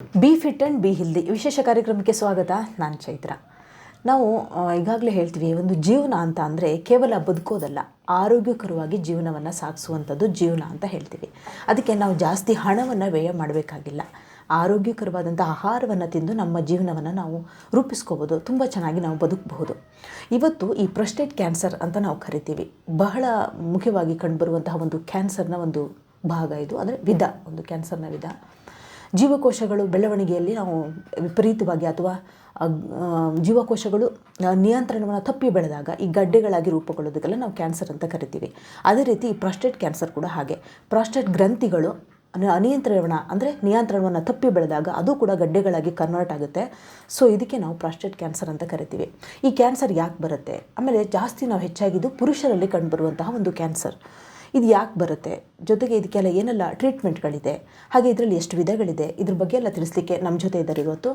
B fit and be healthy ವಿಶೇಷ ಕಾರ್ಯಕ್ರಮಕ್ಕೆ ಸ್ವಾಗತ. ನಾನು ಚೈತ್ರ. ನಾವು ಈಗಾಗಲೇ ಹೇಳ್ತೀವಿ, ಒಂದು ಜೀವನ ಅಂತ ಅಂದರೆ ಕೇವಲ ಬದುಕೋದಲ್ಲ, ಆರೋಗ್ಯಕರವಾಗಿ ಜೀವನವನ್ನು ಸಾಗಿಸುವಂಥದ್ದು ಜೀವನ ಅಂತ ಹೇಳ್ತೀವಿ. ಅದಕ್ಕೆ ನಾವು ಜಾಸ್ತಿ ಹಣವನ್ನು ವ್ಯಯ ಮಾಡಬೇಕಾಗಿಲ್ಲ. ಆರೋಗ್ಯಕರವಾದಂಥ ಆಹಾರವನ್ನು ತಿಂದು ನಮ್ಮ ಜೀವನವನ್ನು ನಾವು ರೂಪಿಸ್ಕೋಬೋದು, ತುಂಬ ಚೆನ್ನಾಗಿ ನಾವು ಬದುಕಬಹುದು. ಇವತ್ತು ಈ ಪ್ರೊಸ್ಟೇಟ್ ಕ್ಯಾನ್ಸರ್ ಅಂತ ನಾವು ಕರಿತೀವಿ. ಬಹಳ ಮುಖ್ಯವಾಗಿ ಕಂಡುಬರುವಂತಹ ಒಂದು ಕ್ಯಾನ್ಸರ್ನ ಒಂದು ಭಾಗ ಇದು, ಅಂದರೆ ವಿಧ, ಒಂದು ಕ್ಯಾನ್ಸರ್ನ ವಿಧ. ಜೀವಕೋಶಗಳು ಬೆಳವಣಿಗೆಯಲ್ಲಿ ನಾವು ವಿಪರೀತವಾಗಿ ಅಥವಾ ಜೀವಕೋಶಗಳು ನಿಯಂತ್ರಣವನ್ನು ತಪ್ಪಿ ಬೆಳೆದಾಗ ಈ ಗಡ್ಡೆಗಳಾಗಿ ರೂಪುಗೊಳ್ಳೋದಕ್ಕೆಲ್ಲ ನಾವು ಕ್ಯಾನ್ಸರ್ ಅಂತ ಕರಿತೀವಿ. ಅದೇ ರೀತಿ ಈ ಪ್ರಾಸ್ಟೇಟ್ ಕ್ಯಾನ್ಸರ್ ಕೂಡ ಹಾಗೆ. ಪ್ರಾಸ್ಟೇಟ್ ಗ್ರಂಥಿಗಳು ನಿಯಂತ್ರಣವನ್ನು ತಪ್ಪಿ ಬೆಳೆದಾಗ ಅದು ಕೂಡ ಗಡ್ಡೆಗಳಾಗಿ ಕನ್ವರ್ಟ್ ಆಗುತ್ತೆ. ಸೊ ಇದಕ್ಕೆ ನಾವು ಪ್ರಾಸ್ಟೇಟ್ ಕ್ಯಾನ್ಸರ್ ಅಂತ ಕರಿತೀವಿ. ಈ ಕ್ಯಾನ್ಸರ್ ಯಾಕೆ ಬರುತ್ತೆ, ಆಮೇಲೆ ಜಾಸ್ತಿ ನಾವು ಹೆಚ್ಚಾಗಿದ್ದು ಪುರುಷರಲ್ಲಿ ಕಂಡುಬರುವಂತಹ ಒಂದು ಕ್ಯಾನ್ಸರ್. ಇದು ಯಾಕೆ ಬರುತ್ತೆ, ಜೊತೆಗೆ ಇದಕ್ಕೆಲ್ಲ ಏನೆಲ್ಲ ಟ್ರೀಟ್ಮೆಂಟ್ಗಳಿದೆ, ಹಾಗೆ ಇದರಲ್ಲಿ ಎಷ್ಟು ವಿಧಗಳಿದೆ, ಇದ್ರ ಬಗ್ಗೆ ಎಲ್ಲ ತಿಳಿಸ್ಲಿಕ್ಕೆ ನಮ್ಮ ಜೊತೆ ಇದ್ದಾರೆ ಇವತ್ತು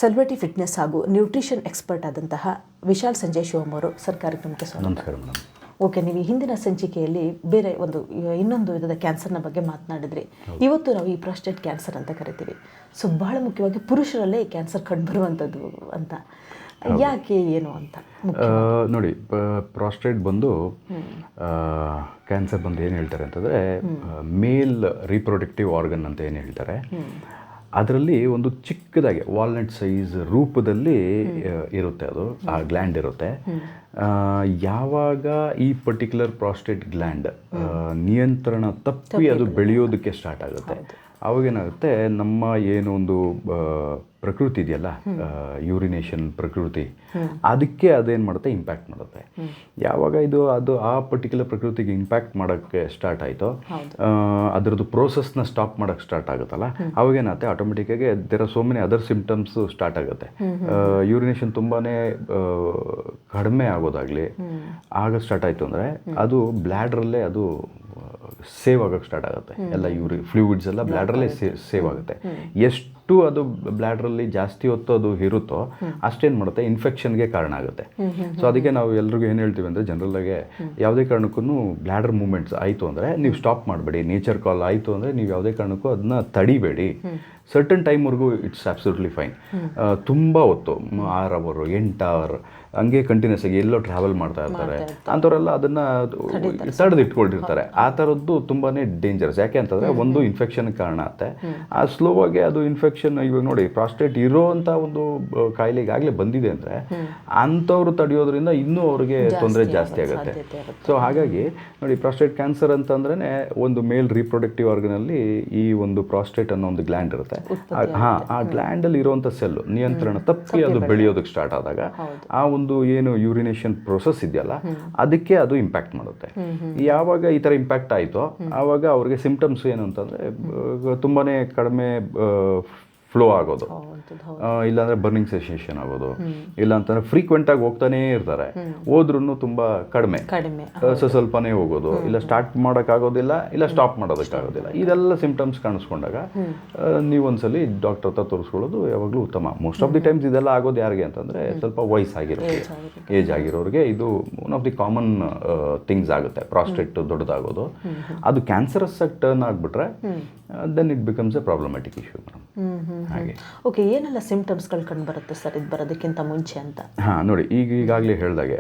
ಸೆಲೆಬ್ರಿಟಿ ಫಿಟ್ನೆಸ್ ಹಾಗೂ ನ್ಯೂಟ್ರಿಷನ್ ಎಕ್ಸ್ಪರ್ಟ್ ಆದಂತಹ ವಿಶಾಲ್ ಸಂಜಯ್ ಶಿವಮ್ ಅವರು. ಸರ್, ಕಾರ್ಯಕ್ರಮಕ್ಕೆ ಸ್ವಾಗತ. ಓಕೆ, ನೀವು ಈ ಹಿಂದಿನ ಸಂಚಿಕೆಯಲ್ಲಿ ಬೇರೆ ಇನ್ನೊಂದು ವಿಧದ ಕ್ಯಾನ್ಸರ್ನ ಬಗ್ಗೆ ಮಾತನಾಡಿದ್ರಿ. ಇವತ್ತು ನಾವು ಈ ಪ್ರಾಸ್ಟೇಟ್ ಕ್ಯಾನ್ಸರ್ ಅಂತ ಕರಿತೀವಿ. ಸೊ ಬಹಳ ಮುಖ್ಯವಾಗಿ ಪುರುಷರಲ್ಲೇ ಈ ಕ್ಯಾನ್ಸರ್ ಕಂಡುಬರುವಂಥದ್ದು ಅಂತ. ಯಾಕೆ, ಏನು ಅಂತ ನೋಡಿ, ಪ್ರಾಸ್ಟೇಟ್ ಬಂದು ಕ್ಯಾನ್ಸರ್ ಬಂದು ಏನು ಹೇಳ್ತಾರೆ ಅಂತಂದರೆ ಮೇಲ್ ರೀಪ್ರೊಡಕ್ಟಿವ್ ಆರ್ಗನ್ ಅಂತ ಏನು ಹೇಳ್ತಾರೆ. ಅದರಲ್ಲಿ ಒಂದು ಚಿಕ್ಕದಾಗಿ ವಾಲ್ನಟ್ ಸೈಜ್ ರೂಪದಲ್ಲಿ ಇರುತ್ತೆ, ಅದು ಆ ಗ್ಲ್ಯಾಂಡ್ ಇರುತ್ತೆ. ಯಾವಾಗ ಈ ಪರ್ಟಿಕ್ಯುಲರ್ ಪ್ರಾಸ್ಟೇಟ್ ಗ್ಲ್ಯಾಂಡ್ ನಿಯಂತ್ರಣ ತಪ್ಪಿ ಅದು ಬೆಳೆಯೋದಕ್ಕೆ ಸ್ಟಾರ್ಟ್ ಆಗುತ್ತೆ, ಅವಾಗೇನಾಗುತ್ತೆ, ನಮ್ಮ ಏನು ಒಂದು ಪ್ರಕೃತಿ ಇದೆಯಲ್ಲ, ಯೂರಿನೇಷನ್ ಪ್ರಕೃತಿ, ಅದಕ್ಕೆ ಅದೇನು ಮಾಡುತ್ತೆ, ಇಂಪ್ಯಾಕ್ಟ್ ಮಾಡುತ್ತೆ. ಯಾವಾಗ ಅದು ಆ ಪರ್ಟಿಕ್ಯುಲರ್ ಪ್ರಕೃತಿಗೆ ಇಂಪ್ಯಾಕ್ಟ್ ಮಾಡೋಕ್ಕೆ ಸ್ಟಾರ್ಟ್ ಆಯಿತೋ, ಅದರದ್ದು ಪ್ರೋಸೆಸ್ನ ಸ್ಟಾಪ್ ಮಾಡೋಕ್ಕೆ ಸ್ಟಾರ್ಟ್ ಆಗುತ್ತಲ್ಲ, ಅವಾಗೇನಾಗುತ್ತೆ, ಆಟೋಮೆಟಿಕ್ಕಾಗಿ there are so many other symptoms start ಆಗುತ್ತೆ. ಯೂರಿನೇಷನ್ ತುಂಬಾ ಕಡಿಮೆ ಆಗೋದಾಗಲಿ ಆಗ ಸ್ಟಾರ್ಟ್ ಆಯಿತು ಅಂದರೆ ಅದು ಬ್ಲ್ಯಾಡ್ರಲ್ಲೇ ಅದು ಸೇವ್ ಆಗೋಕ್ಕೆ ಸ್ಟಾರ್ಟ್ ಆಗುತ್ತೆ. ಎಲ್ಲ ಫ್ಲೂಯಿಡ್ಸ್ ಎಲ್ಲ ಬ್ಲ್ಯಾಡ್ರಲ್ಲೇ ಸೇವ್ ಆಗುತ್ತೆ. ಎಷ್ಟು ಅದು ಬ್ಲ್ಯಾಡ್ರಲ್ಲಿ ಜಾಸ್ತಿ ಹೊತ್ತು ಅದು ಇರುತ್ತೋ ಅಷ್ಟೇನು ಮಾಡುತ್ತೆ, ಇನ್ಫೆಕ್ಷನ್ಗೆ ಕಾರಣ ಆಗುತ್ತೆ. ಸೊ ಅದಕ್ಕೆ ನಾವು ಎಲ್ರಿಗೂ ಏನು ಹೇಳ್ತೀವಿ ಅಂದರೆ, ಜನರಲ್ಲಾಗೆ ಯಾವುದೇ ಕಾರಣಕ್ಕೂ ಬ್ಲ್ಯಾಡರ್ ಮೂವ್ಮೆಂಟ್ಸ್ ಆಯಿತು ಅಂದರೆ ನೀವು ಸ್ಟಾಪ್ ಮಾಡಬೇಡಿ. ನೇಚರ್ ಕಾಲ್ ಆಯಿತು ಅಂದರೆ ನೀವು ಯಾವುದೇ ಕಾರಣಕ್ಕೂ ಅದನ್ನ ತಡಿಬೇಡಿ. ಸರ್ಟನ್ ಟೈಮ್ವರೆಗೂ ಇಟ್ಸ್ ಅಬ್ಸಲ್ಯೂಟ್ಲಿ ಫೈನ್. ತುಂಬ ಹೊತ್ತು 6 ಅವರ್ 8 ಅವರ್ ಹಂಗೆ ಕಂಟಿನ್ಯೂಸ್ ಆಗಿ ಎಲ್ಲೋ ಟ್ರಾವೆಲ್ ಮಾಡ್ತಾ ಇರ್ತಾರೆ, ಅಂಥವರೆಲ್ಲ ಅದನ್ನು ತಡೆದಿಟ್ಕೊಂಡಿರ್ತಾರೆ. ಆ ಥರದ್ದು ತುಂಬಾ ಡೇಂಜರಸ್. ಯಾಕೆ ಅಂತಂದರೆ, ಒಂದು ಇನ್ಫೆಕ್ಷನ್ಗೆ ಕಾರಣ ಆಗುತ್ತೆ. ಆ ಸ್ಲೋ ಆಗಿ ಅದು ಇನ್ಫೆಕ್ಷನ್, ಇವಾಗ ನೋಡಿ, ಪ್ರಾಸ್ಟೇಟ್ ಇರೋ ಅಂಥ ಒಂದು ಕಾಯಿಲೆ ಈಗಾಗಲೇ ಬಂದಿದೆ ಅಂದರೆ ಅಂಥವ್ರು ತಡೆಯೋದ್ರಿಂದ ಇನ್ನೂ ಅವ್ರಿಗೆ ತೊಂದರೆ ಜಾಸ್ತಿ ಆಗುತ್ತೆ. ಸೊ ಹಾಗಾಗಿ ನೋಡಿ, ಪ್ರಾಸ್ಟೇಟ್ ಕ್ಯಾನ್ಸರ್ ಅಂತಂದ್ರೆ ಒಂದು ಮೇಲ್ ರೀಪ್ರೊಡಕ್ಟಿವ್ ಆರ್ಗನಲ್ಲಿ ಈ ಒಂದು ಪ್ರಾಸ್ಟೇಟ್ ಅನ್ನೋ ಒಂದು ಗ್ಲ್ಯಾಂಡ್ ಇರುತ್ತೆ. ಆ ಗ್ಲ್ಯಾಂಡಲ್ಲಿ ಇರುವಂಥ ಸೆಲ್ಲು ನಿಯಂತ್ರಣ ತಪ್ಪಿ ಅದು ಬೆಳೆಯೋದಕ್ಕೆ ಸ್ಟಾರ್ಟ್ ಆದಾಗ ಆ ಒಂದು ಏನು ಯೂರಿನೇಷನ್ ಪ್ರೊಸೆಸ್ ಇದೆಯಲ್ಲ ಅದಕ್ಕೆ ಅದು ಇಂಪ್ಯಾಕ್ಟ್ ಮಾಡುತ್ತೆ. ಯಾವಾಗ ಈ ಥರ ಇಂಪ್ಯಾಕ್ಟ್ ಆಯಿತೋ ಆವಾಗ ಅವ್ರಿಗೆ ಸಿಂಪ್ಟಮ್ಸ್ ಏನು ಅಂತಂದರೆ, ತುಂಬಾ ಕಡಿಮೆ ಫ್ಲೋ ಆಗೋದು, ಇಲ್ಲಾಂದರೆ ಬರ್ನಿಂಗ್ ಸೆನ್ಸೇಷನ್ ಆಗೋದು, ಇಲ್ಲ ಅಂತಂದರೆ ಫ್ರೀಕ್ವೆಂಟಾಗಿ ಹೋಗ್ತಾನೇ ಇರ್ತಾರೆ, ಹೋದ್ರೂ ತುಂಬ ಕಡಿಮೆ ಸ್ವಲ್ಪನೇ ಹೋಗೋದು, ಇಲ್ಲ ಸ್ಟಾರ್ಟ್ ಮಾಡೋಕ್ಕಾಗೋದಿಲ್ಲ, ಇಲ್ಲ ಸ್ಟಾಪ್ ಮಾಡೋದಕ್ಕಾಗೋದಿಲ್ಲ. ಇದೆಲ್ಲ ಸಿಂಪ್ಟಮ್ಸ್ ಕಾಣಿಸ್ಕೊಂಡಾಗ ನೀವೊಂದ್ಸಲಿ ಡಾಕ್ಟರ್ ಹತ್ರ ತೋರಿಸ್ಕೊಳ್ಳೋದು ಯಾವಾಗಲೂ ಉತ್ತಮ. ಮೋಸ್ಟ್ ಆಫ್ ದಿ ಟೈಮ್ಸ್ ಇದೆಲ್ಲ ಆಗೋದು ಯಾರಿಗೆ ಅಂತಂದರೆ, ಸ್ವಲ್ಪ ವಯಸ್ಸಾಗಿರೋರಿಗೆ, ಏಜ್ ಆಗಿರೋರಿಗೆ ಇದು one of the common things ಆಗುತ್ತೆ. ಪ್ರಾಸ್ಟೇಟ್ ದೊಡ್ಡದಾಗೋದು, ಅದು ಕ್ಯಾನ್ಸರಸ್ ಆಗಿ ಟರ್ನ್ ಆಗಿಬಿಟ್ರೆ then it becomes a problematic issue. ಹಾಗೆ ಓಕೆ, ಏನೆಲ್ಲ ಸಿಂಪ್ಟಮ್ಸ್ಗಳು ಕಂಡು ಬರುತ್ತೆ ಸರ್ ಇದು ಬರೋದಕ್ಕಿಂತ ಮುಂಚೆ ಅಂತ? ನೋಡಿ, ಈಗಾಗಲೇ ಹೇಳಿದಾಗೆ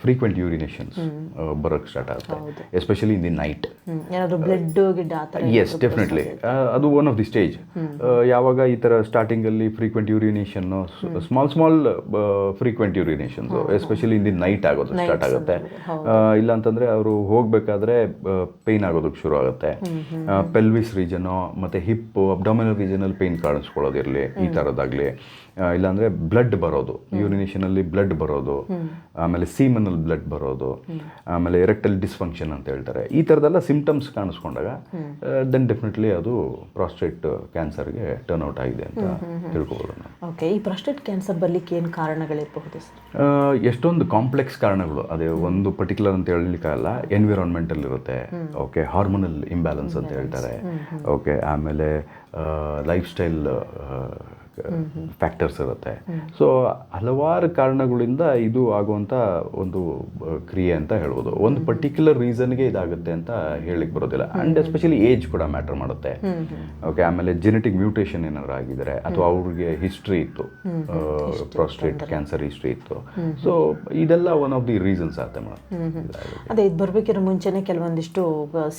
ಫ್ರೀಕ್ವೆಂಟ್ ಯೂರಿನೇಷನ್ಸ್ ಬರೋಕ್ಕೆ ಸ್ಟಾರ್ಟ್ ಆಗುತ್ತೆ, especially in the night. Blood ಗಿಡ್ ಆ ಥರ? Yes, definitely. ಅದು ಒನ್ ಆಫ್ ದಿ ಸ್ಟೇಜ್. ಯಾವಾಗ ಈ ಥರ ಸ್ಟಾರ್ಟಿಂಗಲ್ಲಿ ಫ್ರೀಕ್ವೆಂಟ್ ಯೂರಿನೇಷನ್ನು, small frequent urinations especially in the night ಆಗೋದು ಸ್ಟಾರ್ಟ್ ಆಗುತ್ತೆ. ಇಲ್ಲ ಅಂತಂದರೆ ಅವರು ಹೋಗಬೇಕಾದ್ರೆ ಪೇಯ್ನ್ ಆಗೋದಕ್ಕೆ ಶುರು ಆಗುತ್ತೆ. ಪೆಲ್ವಿಸ್ ರೀಜನು ಮತ್ತು ಹಿಪ್ಪು, ಅಬ್ಡಾಮಿನಲ್ ರೀಜನಲ್ಲಿ ಪೇಯ್ನ್ ಕಾಣಿಸ್ಕೊಳ್ಳೋದಿರಲಿ, ಈ ಥರದ್ದಾಗಲಿ. ಇಲ್ಲಾಂದರೆ ಬ್ಲಡ್ ಬರೋದು, ಯೂರಿನೇಷನಲ್ಲಿ ಬ್ಲಡ್ ಬರೋದು, ಆಮೇಲೆ ಸೀಮನಲ್ಲಿ ಬ್ಲಡ್ ಬರೋದು, ಆಮೇಲೆ ಎರೆಕ್ಟಲ್ ಡಿಸ್ಫಂಕ್ಷನ್ ಅಂತ ಹೇಳ್ತಾರೆ. ಈ ಥರದ್ದೆಲ್ಲ ಸಿಂಪ್ಟಮ್ಸ್ ಕಾಣಿಸ್ಕೊಂಡಾಗ ದೆನ್ ಡೆಫಿನೆಟ್ಲಿ ಅದು ಪ್ರಾಸ್ಟೇಟ್ ಕ್ಯಾನ್ಸರ್ಗೆ ಟರ್ನ್ ಔಟ್ ಆಗಿದೆ ಅಂತ ತಿಳ್ಕೊಬೋದು ನಾವು. ಓಕೆ, ಈ ಪ್ರಾಸ್ಟೇಟ್ ಕ್ಯಾನ್ಸರ್ ಬರಲಿಕ್ಕೆ ಏನು ಕಾರಣಗಳಿರಬಹುದು ಸರ್? ಎಷ್ಟೊಂದು ಕಾಂಪ್ಲೆಕ್ಸ್ ಕಾರಣಗಳು, ಅದೇ ಒಂದು ಪರ್ಟಿಕ್ಯುಲರ್ ಅಂತ ಹೇಳಲಿಕ್ಕಾಗಲ್ಲ. ಎನ್ವಿರಾನ್ಮೆಂಟಲ್ ಇರುತ್ತೆ, ಓಕೆ, ಹಾರ್ಮೋನಲ್ ಇಂಬ್ಯಾಲೆನ್ಸ್ ಅಂತ ಹೇಳ್ತಾರೆ, ಓಕೆ, ಆಮೇಲೆ ಲೈಫ್ ಸ್ಟೈಲ್ ಫ್ಯಾಕ್ಟರ್ಸ್ ಇರುತ್ತೆ. ಸೊ ಹಲವಾರು ಕಾರಣಗಳಿಂದ ಇದು ಆಗುವಂಥ ಒಂದು ಕ್ರಿಯೆ ಅಂತ ಹೇಳ್ಬೋದು. ಒಂದು ಪರ್ಟಿಕ್ಯುಲರ್ ರೀಸನ್ಗೆ ಇದಾಗುತ್ತೆ ಅಂತ ಹೇಳಿಕ್ಕೆ ಬರೋದಿಲ್ಲ. ಆ್ಯಂಡ್ ಎಸ್ಪೆಷಲಿ ಏಜ್ ಕೂಡ ಮ್ಯಾಟರ್ ಮಾಡುತ್ತೆ. ಓಕೆ, ಆಮೇಲೆ ಜೆನೆಟಿಕ್ ಮ್ಯೂಟೇಷನ್ ಏನಾದ್ರು ಆಗಿದ್ದಾರೆ ಅಥವಾ ಅವ್ರಿಗೆ ಹಿಸ್ಟ್ರಿ ಇತ್ತು, ಪ್ರಾಸ್ಟೇಟ್ ಕ್ಯಾನ್ಸರ್ ಹಿಸ್ಟ್ರಿ ಇತ್ತು. ಸೊ ಇದೆಲ್ಲ ಒನ್ ಆಫ್ ದಿ ರೀಸನ್ಸ್ ಆಗುತ್ತೆ ಮೇಡಮ್. ಅದೇ ಇದು ಬರಬೇಕಿರೋ ಮುಂಚೆನೆ ಕೆಲವೊಂದಿಷ್ಟು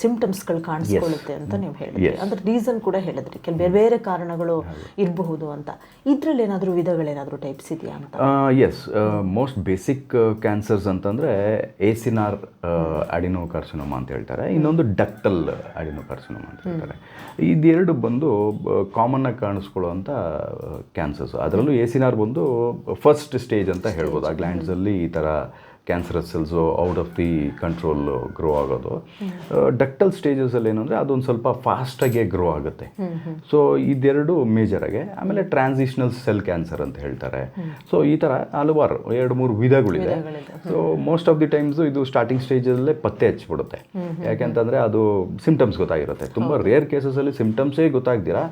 ಸಿಂಪ್ಟಮ್ಸ್ಗಳು ಕಾಣಿಸ್ಕೊಳ್ಳುತ್ತೆ ಅಂತ ನೀವು ಹೇಳಿದ್ರಿ. ಅಂದ್ರೆ ರೀಸನ್ ಕೂಡ ಹೇಳಿದ್ರಿ, ಬೇರೆ ಬೇರೆ ಕಾರಣಗಳು ಇರಬಹುದು ಅಂತ. ಇದ್ರಲ್ಲಿ ಏನಾದರೂ ವಿಧಗಳೇನಾದರೂ ಟೈಪ್ಸ್ ಇದೆಯಾ ಅಂತ? ಎಸ್, ಮೋಸ್ಟ್ ಬೇಸಿಕ್ ಕ್ಯಾನ್ಸರ್ಸ್ ಅಂತಂದರೆ ಏಸಿನಾರ್ ಅಡಿನೋಕಾರ್ಸಿನೋಮಾ ಅಂತ ಹೇಳ್ತಾರೆ, ಇನ್ನೊಂದು ಡಕ್ಟಲ್ ಅಡಿನೋಕಾರ್ಸಿನೋಮಾ ಅಂತ ಹೇಳ್ತಾರೆ. ಇದೆರಡು ಬಂದು ಕಾಮನ್ ಆಗಿ ಕಾಣಿಸ್ಕೊಳ್ಳುವಂಥ ಕ್ಯಾನ್ಸರ್ಸ್. ಅದರಲ್ಲೂ ಏಸಿನಾರ್ ಬಂದು ಫಸ್ಟ್ ಸ್ಟೇಜ್ ಅಂತ ಹೇಳ್ಬೋದು. ಆ ಗ್ಲ್ಯಾಂಡ್ಸಲ್ಲಿ ಈ ಥರ cancerous cells out of the control grow ಆಗೋದು. ಡಕ್ಟಲ್ ಸ್ಟೇಜಸಲ್ಲಿ ಏನಂದರೆ ಅದೊಂದು ಸ್ವಲ್ಪ ಫಾಸ್ಟಾಗೆ ಗ್ರೋ ಆಗುತ್ತೆ. ಸೊ ಇದೆರಡು ಮೇಜರಾಗೆ. ಆಮೇಲೆ ಟ್ರಾನ್ಸಿಷನಲ್ ಸೆಲ್ ಕ್ಯಾನ್ಸರ್ ಅಂತ ಹೇಳ್ತಾರೆ. ಸೊ ಈ ಥರ ಹಲವಾರು 2-3 ವಿಧಗಳಿದೆ. So most of the times ಇದು ಸ್ಟಾರ್ಟಿಂಗ್ ಸ್ಟೇಜಲ್ಲೇ ಪತ್ತೆ ಹಚ್ಚಿಬಿಡುತ್ತೆ. ಯಾಕೆಂತಂದರೆ ಅದು ಸಿಮ್ಟಮ್ಸ್ ಗೊತ್ತಾಗಿರುತ್ತೆ. ತುಂಬ ರೇರ್ ಕೇಸಸಲ್ಲಿ ಸಿಮ್ಟಮ್ಸೇ ಗೊತ್ತಾಗ್ದಿರಾ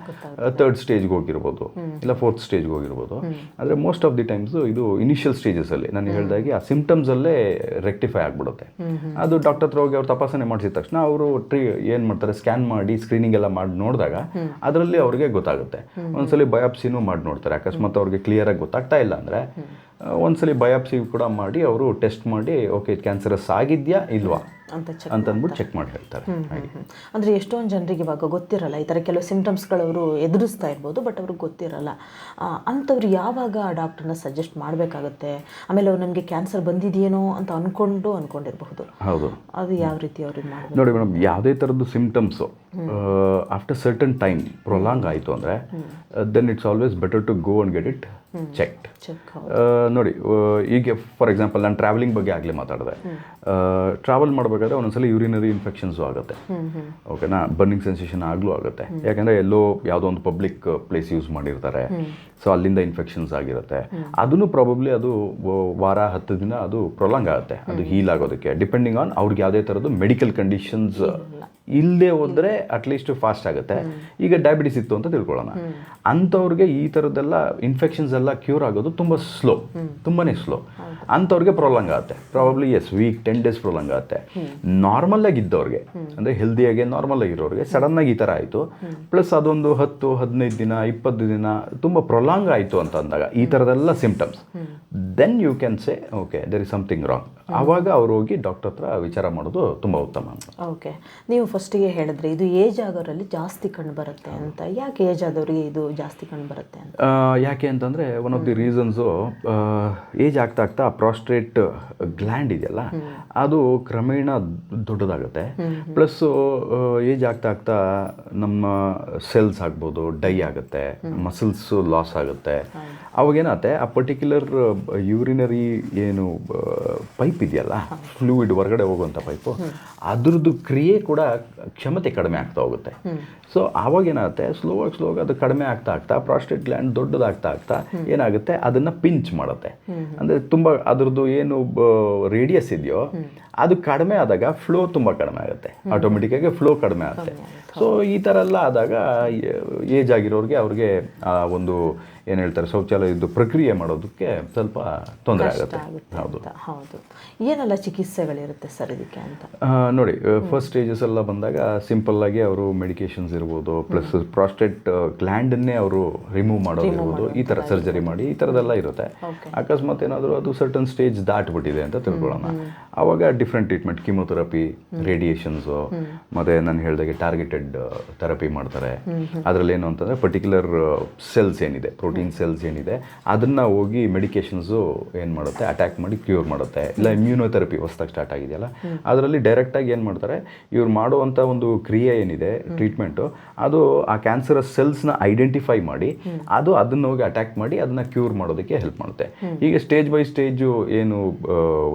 3rd ಸ್ಟೇಜ್ಗೆ ಹೋಗಿರ್ಬೋದು, ಇಲ್ಲ 4th ಸ್ಟೇಜ್ಗೆ ಹೋಗಿರ್ಬೋದು. ಆದರೆ ಮೋಸ್ಟ್ ಆಫ್ ದಿ ಟೈಮ್ಸು ಇದು ಇನಿಷಿಯಲ್ ಸ್ಟೇಜಸಲ್ಲಿ ನಾನು ಹೇಳಿದಾಗೆ ಆ ಸಿಮ್ಟಮ್ಸಲ್ಲಿ ರೆಕ್ಟಿಫೈ ಆಗಿಬಿಡುತ್ತೆ. ಅದು ಡಾಕ್ಟರ್ ಹತ್ರ ಹೋಗಿ ಅವ್ರು ತಪಾಸಣೆ ಮಾಡಿಸಿದ ತಕ್ಷಣ ಅವರು ಏನು ಮಾಡ್ತಾರೆ, ಸ್ಕ್ಯಾನ್ ಮಾಡಿ ಸ್ಕ್ರೀನಿಂಗ್ ಎಲ್ಲ ಮಾಡಿ ನೋಡಿದಾಗ ಅದರಲ್ಲಿ ಅವ್ರಿಗೆ ಗೊತ್ತಾಗುತ್ತೆ. ಒಂದ್ಸಲಿ ಬಯಾಪ್ಸಿನೂ ಮಾಡಿ ನೋಡ್ತಾರೆ. ಅಕಸ್ಮಾತ್ ಅವ್ರಿಗೆ ಕ್ಲಿಯರಾಗಿ ಗೊತ್ತಾಗ್ತಾ ಇಲ್ಲ ಅಂದರೆ ಒಂದ್ಸಲಿ ಬಯಾಪ್ಸಿ ಕೂಡ ಮಾಡಿ ಅವರು ಟೆಸ್ಟ್ ಮಾಡಿ ಓಕೆ ಕ್ಯಾನ್ಸರಸ್ ಆಗಿದೆಯಾ ಇಲ್ವಾ ಅಂತ ಅಂದ್ಬಿಟ್ಟು ಚೆಕ್ ಮಾಡಿ ಹೇಳ್ತಾರೆ. ಅಂದರೆ ಎಷ್ಟೊಂದು ಜನರಿಗೆ ಇವಾಗ ಗೊತ್ತಿರಲ್ಲ, ಈ ಥರ ಕೆಲವು ಸಿಂಪ್ಟಮ್ಸ್ಗಳು ಅವರು ಎದುರಿಸ್ತಾ ಇರ್ಬೋದು, ಬಟ್ ಅವ್ರಿಗೆ ಗೊತ್ತಿರಲ್ಲ. ಅಂಥವ್ರು ಯಾವಾಗ ಡಾಕ್ಟರ್ನ ಸಜೆಸ್ಟ್ ಮಾಡಬೇಕಾಗುತ್ತೆ? ಆಮೇಲೆ ಅವ್ರು ನಮಗೆ ಕ್ಯಾನ್ಸರ್ ಬಂದಿದೆಯೇನೋ ಅಂತ ಅನ್ಕೊಂಡಿರಬಹುದು. ಹೌದು, ಅದು ಯಾವ ರೀತಿ ಅವ್ರಿಗೆ ಮಾಡಬೇಕು? ನೋಡಿ ಮೇಡಮ್, ಯಾವುದೇ ಥರದ್ದು symptoms after certain time prolong ಆಯಿತು ಅಂದರೆ then it's always better to go and get it checked. ನೋಡಿ, ಈಗ ಫಾರ್ ಎಕ್ಸಾಂಪಲ್ ನಾನು ಟ್ರಾವೆಲಿಂಗ್ ಬಗ್ಗೆ ಆಗಲೇ ಮಾತಾಡಿದೆ. ಟ್ರಾವೆಲ್ ಮಾಡಬೇಕಾದ್ರೆ ಒಂದೊಂದ್ಸಲ ಯೂರಿನರಿ ಇನ್ಫೆಕ್ಷನ್ಸು ಆಗುತ್ತೆ. ಓಕೆನಾ, ಬರ್ನಿಂಗ್ ಸೆನ್ಸೇಷನ್ ಆಗಲೂ ಆಗುತ್ತೆ. ಯಾಕೆಂದರೆ ಎಲ್ಲೋ ಯಾವುದೋ ಒಂದು ಪಬ್ಲಿಕ್ ಪ್ಲೇಸ್ ಯೂಸ್ ಮಾಡಿರ್ತಾರೆ. ಸೊ ಅಲ್ಲಿಂದ ಇನ್ಫೆಕ್ಷನ್ಸ್ ಆಗಿರುತ್ತೆ. ಅದನ್ನು ಪ್ರಾಬಬ್ಲಿ ಅದು ವಾರ 10 ದಿನ ಅದು ಪ್ರೊಲಾಂಗ್ ಆಗುತ್ತೆ ಅದು ಹೀಲ್ ಆಗೋದಕ್ಕೆ, ಡಿಪೆಂಡಿಂಗ್ ಆನ್ ಅವ್ರಿಗೆ ಯಾವುದೇ ಥರದ್ದು ಮೆಡಿಕಲ್ ಕಂಡೀಷನ್ಸ್ ಇಲ್ಲದೆ ಹೋದರೆ ಅಟ್ಲೀಸ್ಟ್ ಫಾಸ್ಟ್ ಆಗುತ್ತೆ. ಈಗ ಡಯಾಬಿಟಿಸ್ ಇತ್ತು ಅಂತ ತಿಳ್ಕೊಳ್ಳೋಣ, ಅಂಥವ್ರಿಗೆ ಈ ಥರದ್ದೆಲ್ಲ ಇನ್ಫೆಕ್ಷನ್ಸ್ ಎಲ್ಲ ಕ್ಯೂರ್ ಆಗೋದು ತುಂಬ ಸ್ಲೋ, ತುಂಬಾ ಸ್ಲೋ. ಅಂಥವ್ರಿಗೆ ಪ್ರೊಲಾಂಗ್ ಆಗುತ್ತೆ. ಪ್ರಾಬಬ್ಲಿ ವೀಕ್ 10 ಡೇಸ್ ಪ್ರೊಲಾಂಗ್ ಆಗುತ್ತೆ. ನಾರ್ಮಲಾಗಿ ಇದ್ದವ್ರಿಗೆ ಅಂದರೆ ಹೆಲ್ದಿಯಾಗೆ ನಾರ್ಮಲ್ ಆಗಿರೋರಿಗೆ ಸಡನ್ನಾಗಿ ಈ ಥರ ಆಯಿತು, ಪ್ಲಸ್ ಅದೊಂದು 10, 15 ದಿನ 20 ದಿನ ತುಂಬ ಪ್ರೊಲಾಂಗ್ ಆಯಿತು ಅಂತ ಅಂದಾಗ ಈ ಥರದೆಲ್ಲ symptoms, then you can say okay there is something wrong. ಆವಾಗ ಅವ್ರು ಹೋಗಿ ಡಾಕ್ಟರ್ ಹತ್ರ ವಿಚಾರ ಮಾಡೋದು ತುಂಬ ಉತ್ತಮ ಅಂತ. ಓಕೆ, ನೀವು ಫಸ್ಟಿಗೆ ಹೇಳಿದ್ರೆ ಇದು ಏಜ್ ಆಗೋರಲ್ಲಿ ಜಾಸ್ತಿ ಕಂಡು ಬರುತ್ತೆ ಅಂತ. ಯಾಕೆ ಏಜ್ ಆದವರಿಗೆ ಇದು ಜಾಸ್ತಿ ಕಂಡು ಬರುತ್ತೆ ಅಂತ? ಯಾಕೆ ಅಂತಂದರೆ one of the reasons age ಆಗ್ತಾ ಆಗ್ತಾ ಪ್ರಾಸ್ಟೇಟ್ ಗ್ಲ್ಯಾಂಡ್ ಇದೆಯಲ್ಲ ಅದು ಕ್ರಮೇಣ ದೊಡ್ಡದಾಗುತ್ತೆ. ಪ್ಲಸ್ಸು ಏಜ್ ಆಗ್ತಾ ಆಗ್ತಾ ನಮ್ಮ ಸೆಲ್ಸ್ ಆಗ್ಬೋದು ಡೈ ಆಗುತ್ತೆ, ಮಸಲ್ಸು ಲಾಸ್ ಆಗುತ್ತೆ. ಅವಾಗೇನಾಗುತ್ತೆ, ಆ ಪರ್ಟಿಕ್ಯುಲರ್ ಯೂರಿನರಿ ಏನು ಪೈಪ್ ಇದೆಯಲ್ಲ, ಫ್ಲೂಯಿಡ್ ಹೊರಗಡೆ ಹೋಗುವಂಥ ಪೈಪು, ಅದ್ರದ್ದು ಕ್ರಿಯೆ ಕೂಡ ಕ್ಷಮತೆ ಕಡಿಮೆ ಆಗ್ತಾ ಹೋಗುತ್ತೆ. ಸೊ ಆವಾಗೇನಾಗುತ್ತೆ, ಸ್ಲೋವಾಗಿ ಅದು ಕಡಿಮೆ ಆಗ್ತಾ ಆಗ್ತಾ ಪ್ರಾಸ್ಟೇಟ್ ಗ್ಲ್ಯಾಂಡ್ ದೊಡ್ಡದಾಗ್ತಾ ಆಗ್ತಾ ಏನಾಗುತ್ತೆ, ಅದನ್ನು ಪಿಂಚ್ ಮಾಡುತ್ತೆ. ಅಂದರೆ ತುಂಬ ಅದರದ್ದು ಏನು ರೇಡಿಯಸ್ ಇದೆಯೋ ಅದು ಕಡಿಮೆ ಆದಾಗ ಫ್ಲೋ ತುಂಬ ಕಡಿಮೆ ಆಗುತ್ತೆ, ಆಟೋಮೆಟಿಕ್ಕಾಗಿ ಫ್ಲೋ ಕಡಿಮೆ ಆಗುತ್ತೆ. ಸೊ ಈ ಥರ ಎಲ್ಲ ಆದಾಗ ಏಜ್ ಆಗಿರೋರಿಗೆ ಅವ್ರಿಗೆ ಒಂದು ಏನು ಹೇಳ್ತಾರೆ ಶೌಚಾಲಯದ್ದು ಪ್ರಕ್ರಿಯೆ ಮಾಡೋದಕ್ಕೆ ಸ್ವಲ್ಪ ತೊಂದರೆ ಆಗುತ್ತೆ. ಹೌದು. ಏನೆಲ್ಲ ಚಿಕಿತ್ಸೆಗಳಿರುತ್ತೆ ಸರ್ ಇದಕ್ಕೆ ಅಂತ? ನೋಡಿ, ಫಸ್ಟ್ ಸ್ಟೇಜಸ್ ಎಲ್ಲ ಬಂದಾಗ ಸಿಂಪಲ್ಲಾಗಿ ಅವರು ಮೆಡಿಕೇಶನ್ಸ್ ಇರ್ಬೋದು, ಪ್ಲಸ್ ಪ್ರಾಸ್ಟೇಟ್ ಗ್ಲ್ಯಾಂಡನ್ನೇ ಅವರು ರಿಮೂವ್ ಮಾಡೋದಿರ್ಬೋದು, ಈ ಥರ ಸರ್ಜರಿ ಮಾಡಿ ಈ ಥರದ್ದೆಲ್ಲ ಇರುತ್ತೆ. ಅಕಸ್ಮಾತ್ ಏನಾದರೂ ಅದು ಸರ್ಟನ್ ಸ್ಟೇಜ್ ದಾಟ್ಬಿಟ್ಟಿದೆ ಅಂತ ತಿಳ್ಕೊಳ್ಳೋಣ, ಆವಾಗ ಡಿಫ್ರೆಂಟ್ ಟ್ರೀಟ್ಮೆಂಟ್, ಕಿಮೋಥೆರಪಿ, ರೇಡಿಯೇಷನ್ಸು, ಮತ್ತು ನಾನು ಹೇಳಿದಾಗೆ ಟಾರ್ಗೆಟೆಡ್ ಥೆರಪಿ ಮಾಡ್ತಾರೆ. ಅದರಲ್ಲಿ ಏನು ಅಂತಂದರೆ ಪರ್ಟಿಕ್ಯುಲರ್ ಸೆಲ್ಸ್ ಏನಿದೆ, ಪ್ರೋಟೀನ್ ಸೆಲ್ಸ್ ಏನಿದೆ, ಅದನ್ನು ಹೋಗಿ ಮೆಡಿಕೇಶನ್ಸು ಏನು ಮಾಡುತ್ತೆ, ಅಟ್ಯಾಕ್ ಮಾಡಿ ಕ್ಯೂರ್ ಮಾಡುತ್ತೆ. ಇಲ್ಲ ಇಮ್ಯುನೋಥೆರಪಿ ಹೊಸದಾಗಿ ಸ್ಟಾರ್ಟ್ ಆಗಿದೆಯಲ್ಲ, ಅದರಲ್ಲಿ ಡೈರೆಕ್ಟಾಗಿ ಏನು ಮಾಡ್ತಾರೆ, ಇವ್ರು ಮಾಡುವಂಥ ಒಂದು ಕ್ರಿಯೆ ಏನಿದೆ ಟ್ರೀಟ್ಮೆಂಟು, ಅದು ಆ ಕ್ಯಾನ್ಸರಸ್ ಸೆಲ್ಸ್ನ ಐಡೆಂಟಿಫೈ ಮಾಡಿ ಅದನ್ನು ಹೋಗಿ ಅಟ್ಯಾಕ್ ಮಾಡಿ ಅದನ್ನು ಕ್ಯೂರ್ ಮಾಡೋದಕ್ಕೆ ಹೆಲ್ಪ್ ಮಾಡುತ್ತೆ. ಹೀಗೆ ಸ್ಟೇಜ್ ಬೈ ಸ್ಟೇಜು ಏನು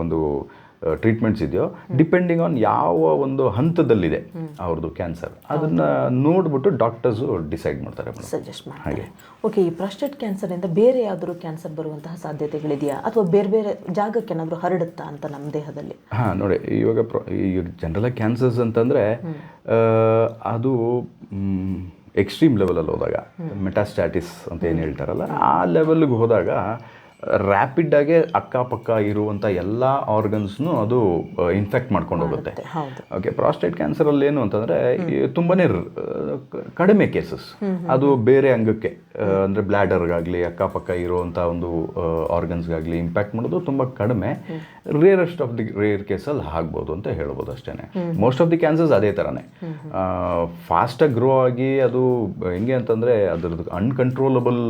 ಒಂದು ಟ್ರೀಟ್ಮೆಂಟ್ಸ್ ಇದೆಯೋ, ಡಿಪೆಂಡಿಂಗ್ ಆನ್ ಯಾವ ಒಂದು ಹಂತದಲ್ಲಿದೆ ಅವ್ರದ್ದು ಕ್ಯಾನ್ಸರ್, ಅದನ್ನು ನೋಡ್ಬಿಟ್ಟು ಡಾಕ್ಟರ್ಸು ಡಿಸೈಡ್ ಮಾಡ್ತಾರೆ, ಸಜೆಸ್ಟ್ ಮಾಡ್ತಾರೆ. ಹಾಗೆ ಓಕೆ, ಈ ಪ್ರಾಸ್ಟೇಟ್ ಕ್ಯಾನ್ಸರಿಂದ ಬೇರೆ ಯಾವ್ದಾದ್ರು ಕ್ಯಾನ್ಸರ್ ಬರುವಂತಹ ಸಾಧ್ಯತೆಗಳಿದೆಯಾ, ಅಥವಾ ಬೇರೆ ಬೇರೆ ಜಾಗಕ್ಕೆ ಏನಾದರೂ ಹರಡುತ್ತಾ ಅಂತ ನಮ್ಮ ದೇಹದಲ್ಲಿ? ನೋಡಿ, ಇವಾಗ ಜನರಲ್ ಕ್ಯಾನ್ಸರ್ಸ್ ಅಂತಂದರೆ ಅದು ಎಕ್ಸ್ಟ್ರೀಮ್ ಲೆವೆಲಲ್ಲಿ ಹೋದಾಗ ಮೆಟಾಸ್ಟ್ಯಾಟಿಸ್ ಅಂತ ಏನು ಹೇಳ್ತಾರಲ್ಲ ಆ ಲೆವೆಲ್ಗೆ ಹೋದಾಗ ರ್ಯಾಪಿಡಾಗೆ ಅಕ್ಕಪಕ್ಕ ಇರುವಂಥ ಎಲ್ಲ ಆರ್ಗನ್ಸ್ನು ಅದು ಇನ್ಫೆಕ್ಟ್ ಮಾಡ್ಕೊಂಡು ಹೋಗುತ್ತೆ. ಓಕೆ, ಪ್ರಾಸ್ಟೇಟ್ ಕ್ಯಾನ್ಸರಲ್ಲಿ ಏನು ಅಂತಂದರೆ ತುಂಬಾ ಕಡಿಮೆ ಕೇಸಸ್ ಅದು ಬೇರೆ ಅಂಗಕ್ಕೆ ಅಂದರೆ ಬ್ಲ್ಯಾಡರ್ಗಾಗಲಿ ಅಕ್ಕಪಕ್ಕ ಇರುವಂಥ ಒಂದು ಆರ್ಗನ್ಸ್ಗಾಗಲಿ ಇಂಪ್ಯಾಕ್ಟ್ ಮಾಡೋದು ತುಂಬ ಕಡಿಮೆ. ರೇರೆಸ್ಟ್ ಆಫ್ ದಿ ರೇರ್ ಕೇಸಲ್ಲಿ ಆಗ್ಬೋದು ಅಂತ ಹೇಳ್ಬೋದು ಅಷ್ಟೇ. ಮೋಸ್ಟ್ ಆಫ್ ದಿ ಕ್ಯಾನ್ಸರ್ಸ್ ಅದೇ ಥರನೇ ಫಾಸ್ಟಾಗಿ ಗ್ರೋ ಆಗಿ ಅದು ಹೆಂಗೆ ಅಂತಂದರೆ ಅದ್ರದ್ದು ಅನ್ಕಂಟ್ರೋಲಬಲ್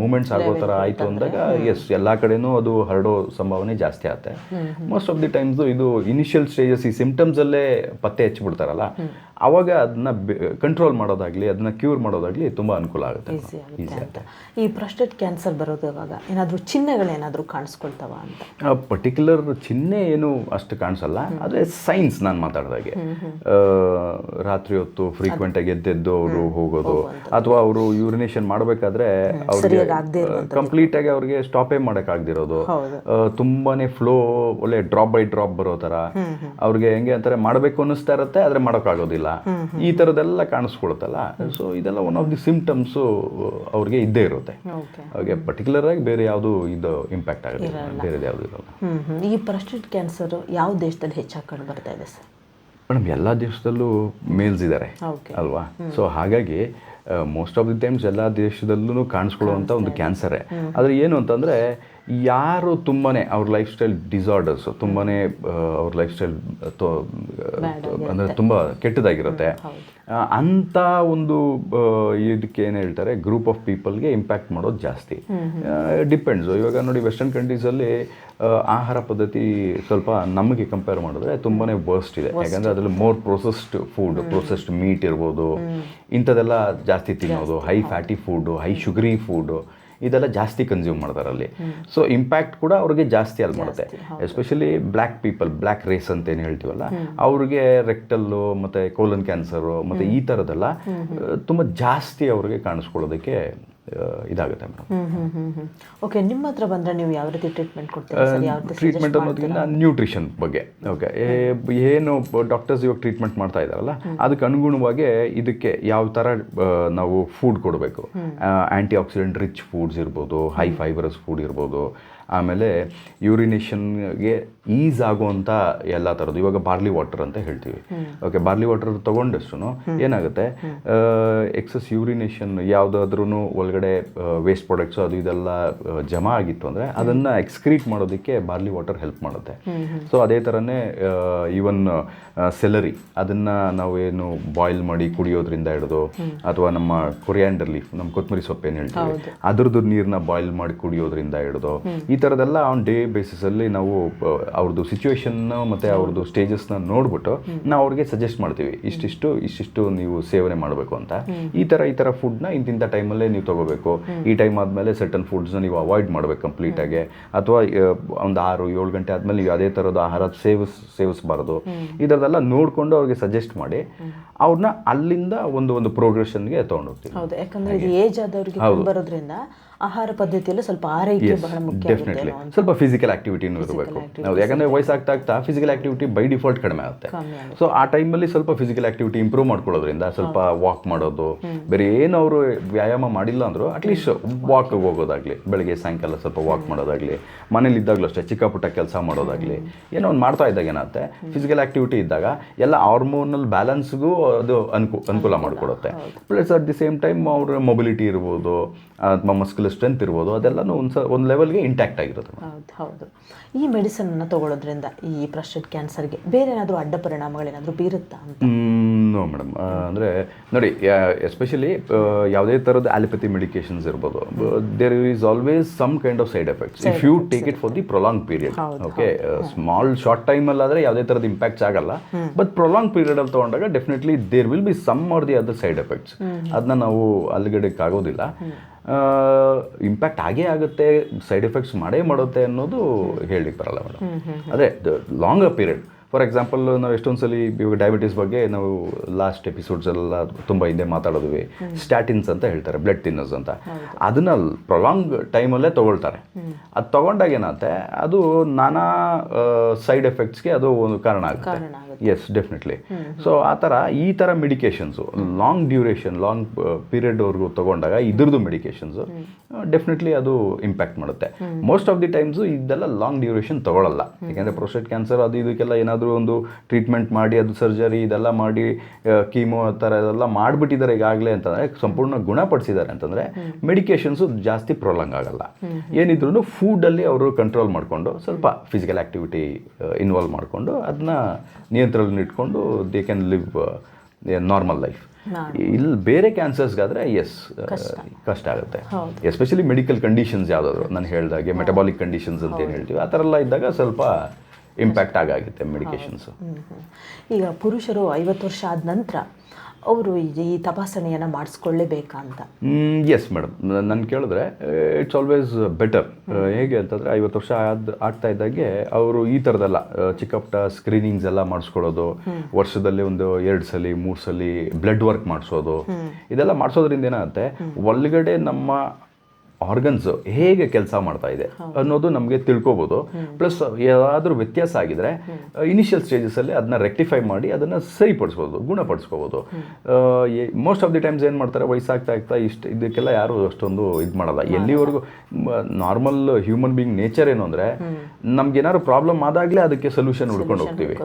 ಮೂಮೆಂಟ್ಸ್ ಆಗೋ ಥರ ಆಯಿತು ಅಂದಾಗ ಎಸ್ ಎಲ್ಲ ಕಡೆನೂ ಅದು ಹರಡೋ ಸಂಭಾವನೆ ಜಾಸ್ತಿ ಆಗುತ್ತೆ. ಮೋಸ್ಟ್ ಆಫ್ ದಿ ಟೈಮ್ಸು ಇದು ಇನಿಷಿಯಲ್ ಸ್ಟೇಜಸ್ ಈ ಸಿಂಪ್ಟಮ್ಸಲ್ಲೇ ಪತ್ತೆ ಹಚ್ಚಿಬಿಡ್ತಾರಲ್ಲ ಆವಾಗ ಅದನ್ನ ಕಂಟ್ರೋಲ್ ಮಾಡೋದಾಗಲಿ ಅದನ್ನ ಕ್ಯೂರ್ ಮಾಡೋದಾಗಲಿ ತುಂಬ ಅನುಕೂಲ ಆಗುತ್ತೆ. ಈ ಪ್ರಾಸ್ಟೇಟ್ ಕ್ಯಾನ್ಸರ್ ಬರೋದು ಇವಾಗ ಏನಾದರೂ ಚಿಹ್ನೆಗಳೇನಾದರೂ ಕಾಣಿಸ್ಕೊಳ್ತಾವ ಅಂತ? ಪರ್ಟಿಕ್ಯುಲರ್ ಚಿಹ್ನೆ ಏನು ಅಷ್ಟು ಕಾಣಿಸಲ್ಲ, ಆದರೆ ಸೈನ್ಸ್ ನಾನು ಮಾತಾಡಿದಾಗೆ ರಾತ್ರಿ ಹೊತ್ತು ಫ್ರೀಕ್ವೆಂಟಾಗಿ ಎದ್ದೆದ್ದು ಅವರು ಹೋಗೋದು ಅಥವಾ ಅವರು ಯೂರಿನೇಷನ್ ಮಾಡಬೇಕಾದ್ರೆ ಅವ್ರಿಗೆ ಕಂಪ್ಲೀಟಾಗಿ ಅವ್ರಿಗೆ ಸ್ಟಾಪೇ ಮಾಡೋಕ್ಕಾಗ್ದಿರೋದು, ತುಂಬಾ ಫ್ಲೋ ಒಳ್ಳೆ ಡ್ರಾಪ್ ಬೈ ಡ್ರಾಪ್ ಬರೋ ಥರ ಅವ್ರಿಗೆ ಹೆಂಗೆ ಅಂತಾರೆ ಮಾಡಬೇಕು ಅನ್ನಿಸ್ತಾ ಇರುತ್ತೆ ಆದರೆ ಮಾಡೋಕ್ಕಾಗೋದಿಲ್ಲ, ಈ ಥರದ್ದೆಲ್ಲ ಕಾಣಿಸ್ಕೊಳುತ್ತಲ್ಲ. ಸೊ ಇದೆಲ್ಲ ಒನ್ ಆಫ್ ದಿ ಸಿಂಪ್ಟಮ್ಸು ಅವ್ರಿಗೆ ಇದ್ದೇ ಇರುತ್ತೆ. ಅವ್ರಿಗೆ ಪರ್ಟಿಕ್ಯುಲರ್ ಆಗಿ ಬೇರೆ ಯಾವುದು ಇದು ಇಂಪ್ಯಾಕ್ಟ್ ಆಗುತ್ತೆ, ಬೇರೆದು ಯಾವುದು ಇರಲ್ಲ. ಈ ಪ್ರಾಸ್ಟೇಟ್ ಕ್ಯಾನ್ಸರ್ ಯಾವ ದೇಶದಲ್ಲಿ ಹೆಚ್ಚಾಗಿ ಕಂಡು ಬರ್ತಾ ಇದೆ ಸರ್? ಮೇಡಮ್ ಎಲ್ಲ ದೇಶದಲ್ಲೂ ಮೇಲ್ಸ್ ಇದ್ದಾರೆ ಅಲ್ವಾ, ಸೊ ಹಾಗಾಗಿ ಮೋಸ್ಟ್ ಆಫ್ ದಿ ಟೈಮ್ಸ್ ಎಲ್ಲ ದೇಶದಲ್ಲೂ ಕಾಣಿಸ್ಕೊಳ್ಳುವಂಥ ಒಂದು ಕ್ಯಾನ್ಸರೇ. ಆದರೆ ಏನು ಅಂತಂದರೆ ಯಾರು ತುಂಬಾ ಅವ್ರ ಲೈಫ್ ಸ್ಟೈಲ್ ಡಿಸಾರ್ಡರ್ಸು ತುಂಬಾ ಅವ್ರ ಲೈಫ್ ಸ್ಟೈಲ್ ಅಂದರೆ ತುಂಬ ಕೆಟ್ಟದಾಗಿರುತ್ತೆ ಅಂಥ ಒಂದು ಇದಕ್ಕೆ ಏನು ಹೇಳ್ತಾರೆ ಗ್ರೂಪ್ ಆಫ್ ಪೀಪಲ್ಗೆ ಇಂಪ್ಯಾಕ್ಟ್ ಮಾಡೋದು ಜಾಸ್ತಿ. ಡಿಪೆಂಡ್ಸು. ಇವಾಗ ನೋಡಿ ವೆಸ್ಟರ್ನ್ ಕಂಟ್ರೀಸಲ್ಲಿ ಆಹಾರ ಪದ್ಧತಿ ಸ್ವಲ್ಪ ನಮಗೆ ಕಂಪೇರ್ ಮಾಡಿದ್ರೆ ತುಂಬಾ ವರ್ಸ್ಟ್ ಇದೆ. ಯಾಕಂದರೆ ಅದರಲ್ಲಿ more processed food, processed meet ಇರ್ಬೋದು, ಇಂಥದ್ದೆಲ್ಲ ಜಾಸ್ತಿ ತಿನ್ನೋದು, high fatty food, high sugary food ಇದೆಲ್ಲ ಜಾಸ್ತಿ ಕನ್ಸ್ಯೂಮ್ ಮಾಡ್ತಾರೆ ಅಲ್ಲಿ. ಸೊ ಇಂಪ್ಯಾಕ್ಟ್ ಕೂಡ ಅವ್ರಿಗೆ ಜಾಸ್ತಿ ಅಲ್ಲಿ ಮಾಡುತ್ತೆ. Especially black people, black race ಅಂತ ಏನು ಹೇಳ್ತೀವಲ್ಲ ಅವ್ರಿಗೆ ರೆಕ್ಟಲ್ಲು ಮತ್ತು ಕೋಲನ್ ಕ್ಯಾನ್ಸರು ಮತ್ತು ಈ ಥರದ್ದೆಲ್ಲ ತುಂಬ ಜಾಸ್ತಿ ಅವ್ರಿಗೆ ಕಾಣಿಸ್ಕೊಳ್ಳೋದಕ್ಕೆ ಇದಾಗುತ್ತೆ ಮೇಡಮ್. ಓಕೆ, ನಿಮ್ಮ ಹತ್ರ ಬಂದರೆ ನೀವು ಯಾವ ರೀತಿ ಟ್ರೀಟ್ಮೆಂಟ್ ಕೊಡ್ತೀರಾ? ಟ್ರೀಟ್ಮೆಂಟ್ ಅನ್ನೋದಕ್ಕಿಂತ ನ್ಯೂಟ್ರಿಷನ್ ಬಗ್ಗೆ. ಓಕೆ, ಏನು ಡಾಕ್ಟರ್ಸ್ ಇವಾಗ ಟ್ರೀಟ್ಮೆಂಟ್ ಮಾಡ್ತಾ ಇದ್ದಾರಲ್ಲ ಅದಕ್ಕೆ ಅನುಗುಣವಾಗಿ ಇದಕ್ಕೆ ಯಾವ ಥರ ನಾವು ಫುಡ್ ಕೊಡಬೇಕು. ಆ್ಯಂಟಿ ಆಕ್ಸಿಡೆಂಟ್ ರಿಚ್ ಫುಡ್ಸ್ ಇರ್ಬೋದು, ಹೈ ಫೈಬರಸ್ ಫುಡ್ ಇರ್ಬೋದು, ಆಮೇಲೆ ಯೂರಿನೇಷನ್ಗೆ ಈಸ್ ಆಗುವಂಥ ಎಲ್ಲ ಥರದ್ದು. ಇವಾಗ ಬಾರ್ಲಿ ವಾಟರ್ ಅಂತ ಹೇಳ್ತೀವಿ. ಓಕೆ, ಬಾರ್ಲಿ ವಾಟರ್ ತೊಗೊಂಡಷ್ಟು ಏನಾಗುತ್ತೆ ಎಕ್ಸಸ್ ಯೂರಿನೇಷನ್ ಯಾವುದಾದ್ರೂ ಒಳಗಡೆ ವೇಸ್ಟ್ ಪ್ರಾಡಕ್ಟ್ಸು ಅದು ಇದೆಲ್ಲ ಜಮಾ ಆಗಿತ್ತು ಅಂದರೆ ಅದನ್ನು ಎಕ್ಸ್ಕ್ರೀಟ್ ಮಾಡೋದಕ್ಕೆ ಬಾರ್ಲಿ ವಾಟರ್ ಹೆಲ್ಪ್ ಮಾಡುತ್ತೆ. ಸೊ ಅದೇ ಥರನೇ ಈವನ್ ಸೆಲರಿ ಅದನ್ನು ನಾವು ಏನು ಬಾಯ್ಲ್ ಮಾಡಿ ಕುಡಿಯೋದ್ರಿಂದ ಹಿಡಿದು ಅಥವಾ ನಮ್ಮ ಕೊರಿಯಾಂಡರ್ ಲೀಫ್, ನಮ್ಮ ಕೊತ್ತಂಬರಿ ಸೊಪ್ಪು ಏನು ಹೇಳ್ತೀವಿ ಅದ್ರದ್ದು ನೀರನ್ನ ಬಾಯ್ಲ್ ಮಾಡಿ ಕುಡಿಯೋದ್ರಿಂದ ಹಿಡಿದು ಈ ಥರದ್ದೆಲ್ಲ ಆನ್ ಡೇ ಬೇಸಿಸಲ್ಲಿ ನಾವು ಅವ್ರದ್ದು ಸಿಚುವೇಶನ್ನ ಮತ್ತು ಅವ್ರದ್ದು ಸ್ಟೇಜಸ್ನ ನೋಡ್ಬಿಟ್ಟು ನಾವು ಅವ್ರಿಗೆ ಸಜೆಸ್ಟ್ ಮಾಡ್ತೀವಿ ಇಷ್ಟಿಷ್ಟು ನೀವು ಸೇವನೆ ಮಾಡಬೇಕು ಅಂತ. ಈ ಥರ ಫುಡ್ನ ಇಂತಿಂಥ ಟೈಮಲ್ಲೇ ನೀವು ತೊಗೋಬೇಕು, ಈ ಟೈಮ್ ಆದಮೇಲೆ ಸರ್ಟನ್ ಫುಡ್ಸ್ನ ನೀವು ಅವಾಯ್ಡ್ ಮಾಡಬೇಕು ಕಂಪ್ಲೀಟಾಗಿ, ಅಥವಾ ಒಂದು 6-7 ಗಂಟೆ ಆದಮೇಲೆ ನೀವು ಅದೇ ಥರದ ಆಹಾರ ಸೇವಿಸಬಾರ್ದು. ಇದರದೆಲ್ಲ ನೋಡಿಕೊಂಡು ಅವ್ರಿಗೆ ಸಜೆಸ್ಟ್ ಮಾಡಿ ಅವ್ರನ್ನ ಅಲ್ಲಿಂದ ಒಂದು ಪ್ರೋಗ್ರೆಷನ್ಗೆ ತೊಗೊಂಡೋಗ್ತೀವಿ. ಹೌದು, ಯಾಕಂದರೆ ಇದು ಏಜ್ ಆದವ್ರಿಗೆ ಬರೋದ್ರಿಂದ ಆಹಾರ ಪದ್ಧತಿಯಲ್ಲಿ ಸ್ವಲ್ಪ ಆರೈಕೆ ಬಹಳ ಮುಖ್ಯ. ಡೆಫಿನೆಟ್ಲಿ ಸ್ವಲ್ಪ ಫಿಸಿಕಲ್ ಆಕ್ಟಿವಿಟಿನೂ ಇರಬೇಕು. ಹೌದು, ಯಾಕಂದರೆ ವಯಸ್ಸಾಗ್ತಾ ಫಿಸಿಕಲ್ ಆಕ್ಟಿವಿಟಿ ಬೈ ಡಿಫಾಲ್ಟ್ ಕಡಿಮೆ ಆಗುತ್ತೆ. ಸೊ ಆ ಟೈಮಲ್ಲಿ ಸ್ವಲ್ಪ ಫಿಸಿಕಲ್ ಆಕ್ಟಿವಿಟಿ ಇಂಪ್ರೂವ್ ಮಾಡ್ಕೊಳ್ಳೋದ್ರಿಂದ ಸ್ವಲ್ಪ ವಾಕ್ ಮಾಡೋದು, ಬೇರೆ ಏನು ಅವರು ವ್ಯಾಯಾಮ ಮಾಡಿಲ್ಲ ಅಂದರೂ ಅಟ್ಲೀಸ್ಟ್ ವಾಕ್ ಹೋಗೋದಾಗಲಿ, ಬೆಳಗ್ಗೆ ಸಾಯಂಕಾಲ ಸ್ವಲ್ಪ ವಾಕ್ ಮಾಡೋದಾಗಲಿ, ಮನೇಲಿ ಇದ್ದಾಗಲೂ ಅಷ್ಟೇ ಚಿಕ್ಕ ಪುಟ್ಟ ಕೆಲಸ ಮಾಡೋದಾಗಲಿ ಏನೋ ಒಂದು ಮಾಡ್ತಾ ಇದ್ದಾಗ ಏನಾಗುತ್ತೆ ಫಿಸಿಕಲ್ ಆಕ್ಟಿವಿಟಿ ಇದ್ದಾಗ ಎಲ್ಲ ಹಾರ್ಮೋನಲ್ ಬ್ಯಾಲೆನ್ಸ್ಗೂ ಅದು ಅನುಕೂಲ ಮಾಡಿಕೊಡುತ್ತೆ. Plus at the same time ಅವ್ರ ಮೊಬಿಲಿಟಿ ಇರ್ಬೋದು ಅಥವಾ ಮಸ್ಕ್ಯುಲರ್ ಸ್ಟ್ರೆಂತ್ ಇರ್ಬೋದು, ಅದೆಲ್ಲನೂ ಒಂದು ಲೆವೆಲ್ಗೆ ಇಂಟ್ಯಾಕ್ಟ್ ಆಗಿರುತ್ತೆ. ಹೌದು. ಈ ಮೆಡಿಸನ್ನ ತಗೊಳ್ಳೋದ್ರಿಂದ ಈ ಪ್ರಾಸ್ಟೇಟ್ ಕ್ಯಾನ್ಸರ್ಗೆ ಬೇರೆ ಏನಾದರೂ ಅಡ್ಡ ಪರಿಣಾಮಗಳೇನಾದರೂ ಬೀರುತ್ತಾ ಅಂತ? ನೋ ಮೇಡಮ್, ಅಂದರೆ ನೋಡಿ ಎಸ್ಪೆಷಲಿ ಯಾವುದೇ ಥರದ ಆಲೋಪತಿ ಮೆಡಿಕೇಶನ್ಸ್ ಇರ್ಬೋದು, there is always some kind of side effects if you take it for the prolong period. Okay, small short ಟೈಮಲ್ಲಾದರೆ ಯಾವುದೇ ಥರದ ಇಂಪ್ಯಾಕ್ಟ್ಸ್ ಆಗಲ್ಲ, ಬಟ್ ಪ್ರೊಲಾಂಗ್ ಪೀರಿಯಡಲ್ಲಿ ತೊಗೊಂಡಾಗ definitely there will be some or the other side effects. ಅದನ್ನ ನಾವು ಅಲ್ಲಿಗಡೆಕ್ಕಾಗೋದಿಲ್ಲ. Impact ಆಗೇ ಆಗುತ್ತೆ, ಸೈಡ್ ಎಫೆಕ್ಟ್ಸ್ ಮಾಡುತ್ತೆ ಅನ್ನೋದು ಹೇಳಲಿಕ್ಕೆ ಬರಲ್ಲ ಮೇಡಮ್. ಅದೇ ಲಾಂಗರ್ ಪೀರಿಯಡ್. ಫಾರ್ ಎಕ್ಸಾಂಪಲ್ ನಾವು ಎಷ್ಟೊಂದು ಸಲ ಇವಾಗ ಡಯಾಬಿಟೀಸ್ ಬಗ್ಗೆ ನಾವು ಲಾಸ್ಟ್ ಎಪಿಸೋಡ್ಸೆಲ್ಲ ತುಂಬ ಹಿಂದೆ ಮಾತಾಡೋದ್ವಿ. ಸ್ಟ್ಯಾಟಿನ್ಸ್ ಅಂತ ಹೇಳ್ತಾರೆ, ಬ್ಲಡ್ ಥಿನ್ನರ್ಸ್ ಅಂತ. ಅದನ್ನ ಪ್ರೊಲಾಂಗ್ ಟೈಮಲ್ಲೇ ತೊಗೊಳ್ತಾರೆ. ಅದು ತೊಗೊಂಡಾಗ ಏನಾಗುತ್ತೆ ಅದು ನಾನಾ ಸೈಡ್ ಎಫೆಕ್ಟ್ಸ್ಗೆ ಅದು ಒಂದು ಕಾರಣ ಆಗುತ್ತೆ. ಆಗುತ್ತೆ. S, definitely. ಸೊ ಈ ಥರ ಮೆಡಿಕೇಶನ್ಸು ಲಾಂಗ್ ಡ್ಯೂರೇಷನ್, ಲಾಂಗ್ ಪೀರಿಯಡ್ವರೆಗೂ ತೊಗೊಂಡಾಗ ಇದ್ರದ್ದು ಮೆಡಿಕೇಶನ್ಸು ಡೆಫಿನೆಟ್ಲಿ ಅದು ಇಂಪ್ಯಾಕ್ಟ್ ಮಾಡುತ್ತೆ. ಮೋಸ್ಟ್ ಆಫ್ ದಿ ಟೈಮ್ಸು ಇದೆಲ್ಲ ಲಾಂಗ್ ಡ್ಯೂರೇಷನ್ ತೊಗೊಳ್ಳಲ್ಲ. ಯಾಕೆಂದರೆ ಪ್ರೊಸ್ಟೇಟ್ ಕ್ಯಾನ್ಸರ್ ಅದು ಇದಕ್ಕೆಲ್ಲ ಏನಾದರೂ ಒಂದು ಟ್ರೀಟ್ಮೆಂಟ್ ಮಾಡಿ, ಅದು ಸರ್ಜರಿ ಇದೆಲ್ಲ ಮಾಡಿ, ಕೀಮೋ ಆ ಥರ ಇದೆಲ್ಲ ಮಾಡಿಬಿಟ್ಟಿದ್ದಾರೆ ಈಗಾಗಲೇ ಅಂತಂದರೆ, ಸಂಪೂರ್ಣ ಗುಣಪಡಿಸಿದ್ದಾರೆ ಅಂತಂದರೆ ಮೆಡಿಕೇಶನ್ಸು ಜಾಸ್ತಿ ಪ್ರೊಲಾಂಗ್ ಆಗಲ್ಲ. ಏನಿದ್ರು ಫುಡ್ಡಲ್ಲಿ ಅವರು ಕಂಟ್ರೋಲ್ ಮಾಡಿಕೊಂಡು ಸ್ವಲ್ಪ ಫಿಸಿಕಲ್ ಆ್ಯಕ್ಟಿವಿಟಿ ಇನ್ವಾಲ್ವ್ ಮಾಡಿಕೊಂಡು ಅದನ್ನ ನಿಯಂತ್ರಣದಲ್ಲಿ ಇಟ್ಕೊಂಡು they can live normal life. ಇಲ್ಲಿ ಬೇರೆ ಕ್ಯಾನ್ಸರ್ಸ್ಗಾದರೆ ಕಷ್ಟ ಆಗುತ್ತೆ. ಎಸ್ಪೆಷಲಿ ಮೆಡಿಕಲ್ ಕಂಡೀಷನ್ಸ್ ಯಾವುದಾದ್ರು ನಾನು ಹೇಳಿದಾಗೆ ಮೆಟಬಾಲಿಕ್ ಕಂಡೀಷನ್ಸ್ ಅಂತ ಏನು ಹೇಳ್ತೀವಿ, ಆ ಥರ ಎಲ್ಲ ಇದ್ದಾಗ ಸ್ವಲ್ಪ ಇಂಪ್ಯಾಕ್ಟ್ ಆಗುತ್ತೆ ಮೆಡಿಕೇಶನ್ಸು. ಈಗ ಪುರುಷರು 50 ವರ್ಷ ಆದ ನಂತರ ಅವರು ಈ ತಪಾಸಣೆಯನ್ನು ಮಾಡಿಸ್ಕೊಳ್ಳೇಬೇಕಾ ಅಂತ? ಎಸ್ ಮೇಡಮ್, ನಾನು ಕೇಳಿದ್ರೆ ಇಟ್ಸ್ ಆಲ್ವೇಸ್ ಬೆಟರ್. ಹೇಗೆ ಅಂತಂದರೆ 50 ವರ್ಷ ಆಗ್ತಾ ಇದ್ದಾಗೆ ಅವರು ಈ ಥರದ್ದೆಲ್ಲ ಚಿಕ್ಕ ಪುಟ್ಟ ಸ್ಕ್ರೀನಿಂಗ್ಸ್ ಎಲ್ಲ ಮಾಡಿಸ್ಕೊಳ್ಳೋದು, ವರ್ಷದಲ್ಲಿ ಒಂದು 2 ಸಲ 3 ಸಲ ಬ್ಲಡ್ ವರ್ಕ್ ಮಾಡಿಸೋದು, ಇದೆಲ್ಲ ಮಾಡಿಸೋದ್ರಿಂದ ಏನಾಗುತ್ತೆ, ಒಳಗಡೆ ನಮ್ಮ ಆರ್ಗನ್ಸ್ ಹೇಗೆ ಕೆಲಸ ಮಾಡ್ತಾ ಇದೆ ಅನ್ನೋದು ನಮಗೆ ತಿಳ್ಕೊಬೋದು. ಪ್ಲಸ್ ಏನಾದರೂ ವ್ಯತ್ಯಾಸ ಆಗಿದ್ರೆ ಇನಿಷಿಯಲ್ ಸ್ಟೇಜಸಲ್ಲಿ ಅದನ್ನ ರೆಕ್ಟಿಫೈ ಮಾಡಿ ಅದನ್ನು ಸರಿಪಡಿಸ್ಬೋದು, ಗುಣಪಡಿಸ್ಕೋಬೋದು. ಮೋಸ್ಟ್ ಆಫ್ ದಿ ಟೈಮ್ಸ್ ಏನು ಮಾಡ್ತಾರೆ, ವಯಸ್ಸಾಗ್ತಾ ಇದಕ್ಕೆಲ್ಲ ಯಾರು ಅಷ್ಟೊಂದು ಇದು ಮಾಡಲ್ಲ. ಎಲ್ಲಿವರೆಗೂ ನಾರ್ಮಲ್ ಹ್ಯೂಮನ್ ಬೀಯಿಂಗ್ ನೇಚರ್ ಏನು ಅಂದರೆ, ನಮ್ಗೇನಾದ್ರು ಪ್ರಾಬ್ಲಮ್ ಆದಾಗಲೇ ಅದಕ್ಕೆ ಸೊಲ್ಯೂಷನ್ ಹುಡ್ಕೊಂಡು ಹೋಗ್ತೀವಿ.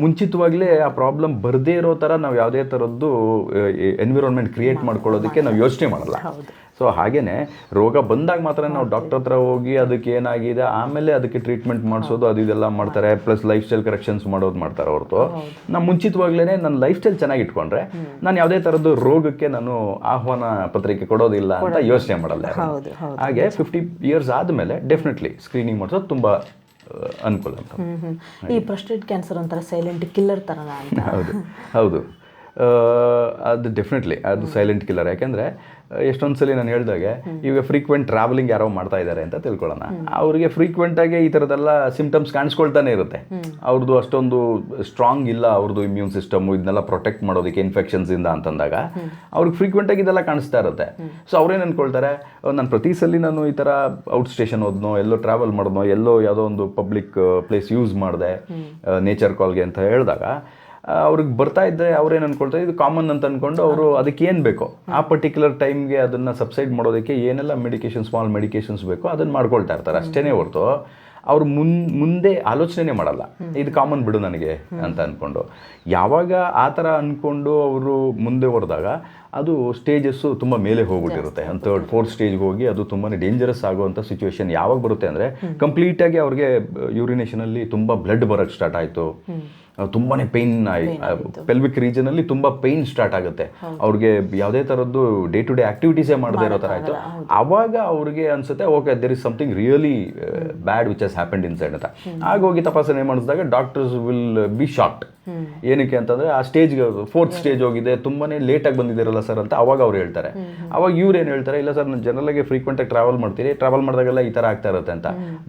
ಮುಂಚಿತವಾಗಲೇ ಆ ಪ್ರಾಬ್ಲಮ್ ಬರದೇ ಇರೋ ಥರ ನಾವು ಯಾವುದೇ ಥರದ್ದು ಎನ್ವಿರಾನ್ಮೆಂಟ್ ಕ್ರಿಯೇಟ್ ಮಾಡ್ಕೊಳ್ಳೋದಕ್ಕೆ ನಾವು ಯೋಚನೆ ಮಾಡಲ್ಲ. ಸೊ ಹಾಗೇನೆ ರೋಗ ಬಂದಾಗ ಮಾತ್ರ ನಾವು ಡಾಕ್ಟರ್ ಹತ್ರ ಹೋಗಿ ಅದಕ್ಕೆ ಏನಾಗಿದೆ ಆಮೇಲೆ ಅದಕ್ಕೆ ಟ್ರೀಟ್ಮೆಂಟ್ ಮಾಡಿಸೋದು ಅದು ಇದೆಲ್ಲ ಮಾಡ್ತಾರೆ. ಪ್ಲಸ್ ಲೈಫ್ ಸ್ಟೈಲ್ ಕರೆಕ್ಷನ್ಸ್ ಮಾಡ್ತಾರೆ ಹೊರತು ನಾನು ಮುಂಚಿತವಾಗ್ಲೇ ನನ್ನ ಲೈಫ್ ಸ್ಟೈಲ್ ಚೆನ್ನಾಗಿ ಇಟ್ಕೊಂಡ್ರೆ ನಾನು ಯಾವುದೇ ಥರದ್ದು ರೋಗಕ್ಕೆ ನಾನು ಆಹ್ವಾನ ಪತ್ರಿಕೆ ಕೊಡೋದಿಲ್ಲ ಅಂತ ಯೋಚನೆ ಮಾಡಲ್ಲ. ಹಾಗೆ 50 ಇಯರ್ಸ್ ಆದಮೇಲೆ ಡೆಫಿನೆಟ್ಲಿ ಸ್ಕ್ರೀನಿಂಗ್ ಮಾಡಿಸೋದು ತುಂಬ ಅನುಕೂಲ ಅಂತ. ಈ ಪ್ರೊಸ್ಟೇಟ್ ಕ್ಯಾನ್ಸರ್ ಒಂಥರ ಸೈಲೆಂಟ್ ಕಿಲ್ಲರ್ ಥರನಾ ಅಂತ? ಹೌದು, ಅದು ಡೆಫಿನೆಟ್ಲಿ ಅದು ಸೈಲೆಂಟ್ ಕಿಲ್ಲರ್. ಯಾಕೆಂದರೆ ಎಷ್ಟೊಂದು ಸಲ ನಾನು ಹೇಳಿದಾಗೆ, ಈಗ ಫ್ರೀಕ್ವೆಂಟ್ ಟ್ರಾವೆಲಿಂಗ್ ಯಾರೋ ಮಾಡ್ತಾ ಇದ್ದಾರೆ ಅಂತ ತಿಳ್ಕೊಳ್ಳೋಣ, ಅವರಿಗೆ ಫ್ರೀಕ್ವೆಂಟಾಗಿ ಈ ಥರದ್ದೆಲ್ಲ ಸಿಂಪ್ಟಮ್ಸ್ ಕಾಣಿಸ್ಕೊಳ್ತಾನೆ ಇರುತ್ತೆ. ಅವ್ರದ್ದು ಅಷ್ಟೊಂದು ಸ್ಟ್ರಾಂಗ್ ಇಲ್ಲ ಅವ್ರದ್ದು ಇಮ್ಯೂನ್ ಸಿಸ್ಟಮು ಇದನ್ನೆಲ್ಲ ಪ್ರೊಟೆಕ್ಟ್ ಮಾಡೋದಕ್ಕೆ ಇನ್ಫೆಕ್ಷನ್ಸಿಂದ ಅಂತಂದಾಗ ಅವ್ರಿಗೆ ಫ್ರೀಕ್ವೆಂಟಾಗಿ ಇದೆಲ್ಲ ಕಾಣಿಸ್ತಾ ಇರುತ್ತೆ. ಸೊ ಅವ್ರೇನು ಅಂದ್ಕೊಳ್ತಾರೆ, ನಾನು ಪ್ರತಿ ಸಲ ನಾನು ಈ ಥರ ಔಟ್ ಸ್ಟೇಷನ್ ಹೋದ್ನೋ, ಎಲ್ಲೋ ಟ್ರಾವೆಲ್ ಮಾಡಿದ್ನೋ, ಎಲ್ಲೋ ಯಾವುದೋ ಒಂದು ಪಬ್ಲಿಕ್ ಪ್ಲೇಸ್ ಯೂಸ್ ಮಾಡಿದೆ ನೇಚರ್ ಕಾಲ್ಗೆ ಅಂತ ಹೇಳಿದಾಗ ಅವ್ರಿಗೆ ಬರ್ತಾ ಇದ್ದರೆ ಅವ್ರೇನು ಅಂದ್ಕೊಳ್ತಾರೆ, ಇದು ಕಾಮನ್ ಅಂತ ಅಂದ್ಕೊಂಡು ಅವರು ಅದಕ್ಕೆ ಏನು ಬೇಕೋ ಆ ಪರ್ಟಿಕ್ಯುಲರ್ ಟೈಮ್ಗೆ ಅದನ್ನು ಸಬ್ಸೈಡ್ ಮಾಡೋದಕ್ಕೆ ಏನೆಲ್ಲ ಸ್ಮಾಲ್ ಮೆಡಿಕೇಶನ್ಸ್ ಬೇಕೋ ಅದನ್ನು ಮಾಡ್ಕೊಳ್ತಾ ಇರ್ತಾರೆ. ಅಷ್ಟೇ ಹೊರತು ಅವ್ರು ಮುಂದೆ ಆಲೋಚನೆ ಮಾಡಲ್ಲ, ಇದು ಕಾಮನ್ ಬಿಡು ನನಗೆ ಅಂತ ಅಂದ್ಕೊಂಡು. ಯಾವಾಗ ಆ ಥರ ಅಂದ್ಕೊಂಡು ಅವರು ಮುಂದೆ ಹೊರದಾಗ ಅದು ಸ್ಟೇಜಸ್ಸು ತುಂಬ ಮೇಲೆ ಹೋಗ್ಬಿಟ್ಟಿರುತ್ತೆ. 3rd 4th ಸ್ಟೇಜ್ಗೆ ಹೋಗಿ ಅದು ತುಂಬಾ ಡೇಂಜರಸ್ ಆಗುವಂಥ ಸಿಚುವೇಶನ್ ಯಾವಾಗ ಬರುತ್ತೆ ಅಂದರೆ, ಕಂಪ್ಲೀಟಾಗಿ ಅವ್ರಿಗೆ ಯೂರಿನೇಷನಲ್ಲಿ ತುಂಬ ಬ್ಲಡ್ ಬರೋಕ್ಕೆ ಸ್ಟಾರ್ಟ್ ಆಯಿತು, ತುಂಬಾ ಪೇಯ್ನ್ ಪೆಲ್ವಿಕ್ ರೀಜನಲ್ಲಿ ತುಂಬ ಪೇಯ್ನ್ ಸ್ಟಾರ್ಟ್ ಆಗುತ್ತೆ, ಅವ್ರಿಗೆ ಯಾವುದೇ ಥರದ್ದು ಡೇ ಟು ಡೇ ಆ್ಯಕ್ಟಿವಿಟೀಸೇ ಮಾಡದೇ ಇರೋ ಥರ ಆಯಿತು. ಆವಾಗ ಅವ್ರಿಗೆ ಅನಿಸುತ್ತೆ, okay there is something really bad which has happened inside ಅಂತ. ಆಗೋಗಿ ತಪಾಸಣೆ ಮಾಡಿಸಿದಾಗ ಡಾಕ್ಟರ್ಸ್ ವಿಲ್ ಬಿ ಶಾಕ್ಡ್. ಏನಕ್ಕೆ ಅಂತಂದರೆ ಆ ಸ್ಟೇಜ್ಗೆ 4th ಸ್ಟೇಜ್ ಹೋಗಿದೆ, ತುಂಬಾ ಲೇಟಾಗಿ ಬಂದಿದ್ದೀರಲ್ಲ ಸರ್ ಅಂತ ಅವಾಗ ಅವ್ರು ಹೇಳ್ತಾರೆ. ಅವಾಗ ಇವ್ರು ಏನು ಹೇಳ್ತಾರೆ, ಇಲ್ಲ ಸರ್ ನಾನು ಜನರಲಾಗಿ ಫ್ರೀಕ್ವೆಂಟಾಗಿ ಟ್ರಾವೆಲ್ ಮಾಡಿದಾಗೆಲ್ಲ ಈ ಥರ ಆಗ್ತಾ ಇರುತ್ತೆ ಅಂತ.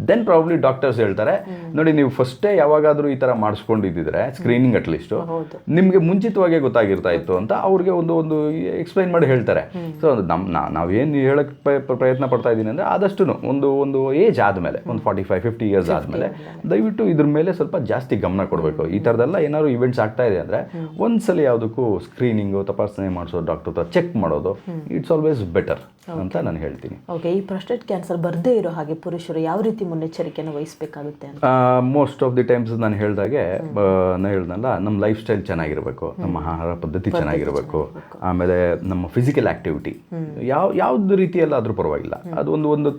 ದೆನ್ ಪ್ರಾಬ್ಲಿ ಡಾಕ್ಟರ್ಸ್ ಹೇಳ್ತಾರೆ, ನೋಡಿ ನೀವು ಫಸ್ಟೇ ಯಾವಾಗಾದರೂ ಈ ಥರ ಮಾಡಿಸ್ಕೊಂಡಿದ್ದಿದ್ರೆ ಸ್ಕ್ರೀನಿಂಗ್ ಅಟ್ಲೀಸ್ಟು ನಿಮಗೆ ಮುಂಚಿತವಾಗೇ ಗೊತ್ತಾಗಿರ್ತಾ ಇತ್ತು ಅಂತ ಅವ್ರಿಗೆ ಒಂದು ಎಕ್ಸ್ಪ್ಲೈನ್ ಮಾಡಿ ಹೇಳ್ತಾರೆ. ಸೊ ನಾವೇನು ಹೇಳಕ್ಕೆ ಪ್ರಯತ್ನ ಪಡ್ತಾ ಇದ್ದೀನಿ ಅಂದರೆ, ಆದಷ್ಟು ಒಂದು ಏಜ್ ಆದಮೇಲೆ, ಒಂದು 45-50 ಇಯರ್ಸ್ ಆದಮೇಲೆ ದಯವಿಟ್ಟು ಇದ್ರ ಮೇಲೆ ಸ್ವಲ್ಪ ಜಾಸ್ತಿ ಗಮನ ಕೊಡಬೇಕು. ಈ ಥರದ್ದೆಲ್ಲ ಏನಾದ್ರು ಇವೆಂಟ್ಸ್ ಆಗ್ತಾ ಇದೆ ಅಂದರೆ ಒಂದ್ಸಲ ಯಾವುದಕ್ಕೂ ಸ್ಕ್ರೀನಿಂಗು ತಪಾಸಣೆ ಮಾಡಿಸೋದು, ಡಾಕ್ಟರ್ ಹತ್ರ ಚೆಕ್ ಮಾಡೋದು, ಇಟ್ಸ್ ಆಲ್ವೇಸ್ ಬೆಟರ್ ಅಂತ ನಾನು ಹೇಳ್ತೀನಿ. ಓಕೆ, ಈ ಪ್ರೊಸ್ಟೇಟ್ ಕ್ಯಾನ್ಸರ್ ಬರದೇ ಇರೋ ಹಾಗೆ ಪುರುಷರು ಯಾವ ರೀತಿ ಮುನ್ನೆಚ್ಚರಿಕೆಯನ್ನು ವಹಿಸಬೇಕಾಗುತ್ತೆ ಅಂತ? ಮೋಸ್ಟ್ ಆಫ್ ದಿ ಟೈಮ್ಸ್ ನಾನು ಹೇಳಿದಾಗೆ ಹೇಳ್ದಲ್ಲ, ನಮ್ಮ ಲೈಫ್ ಸ್ಟೈಲ್ ಚೆನ್ನಾಗಿರಬೇಕು, ನಮ್ಮ ಆಹಾರ ಪದ್ಧತಿ ಚೆನ್ನಾಗಿರಬೇಕು, ಆಮೇಲೆ ನಮ್ಮ ಫಿಸಿಕಲ್ ಆ್ಯಕ್ಟಿವಿಟಿ ಯಾವ್ದು ರೀತಿಯಲ್ಲಾದರೂ ಪರವಾಗಿಲ್ಲ, ಅದು ಒಂದು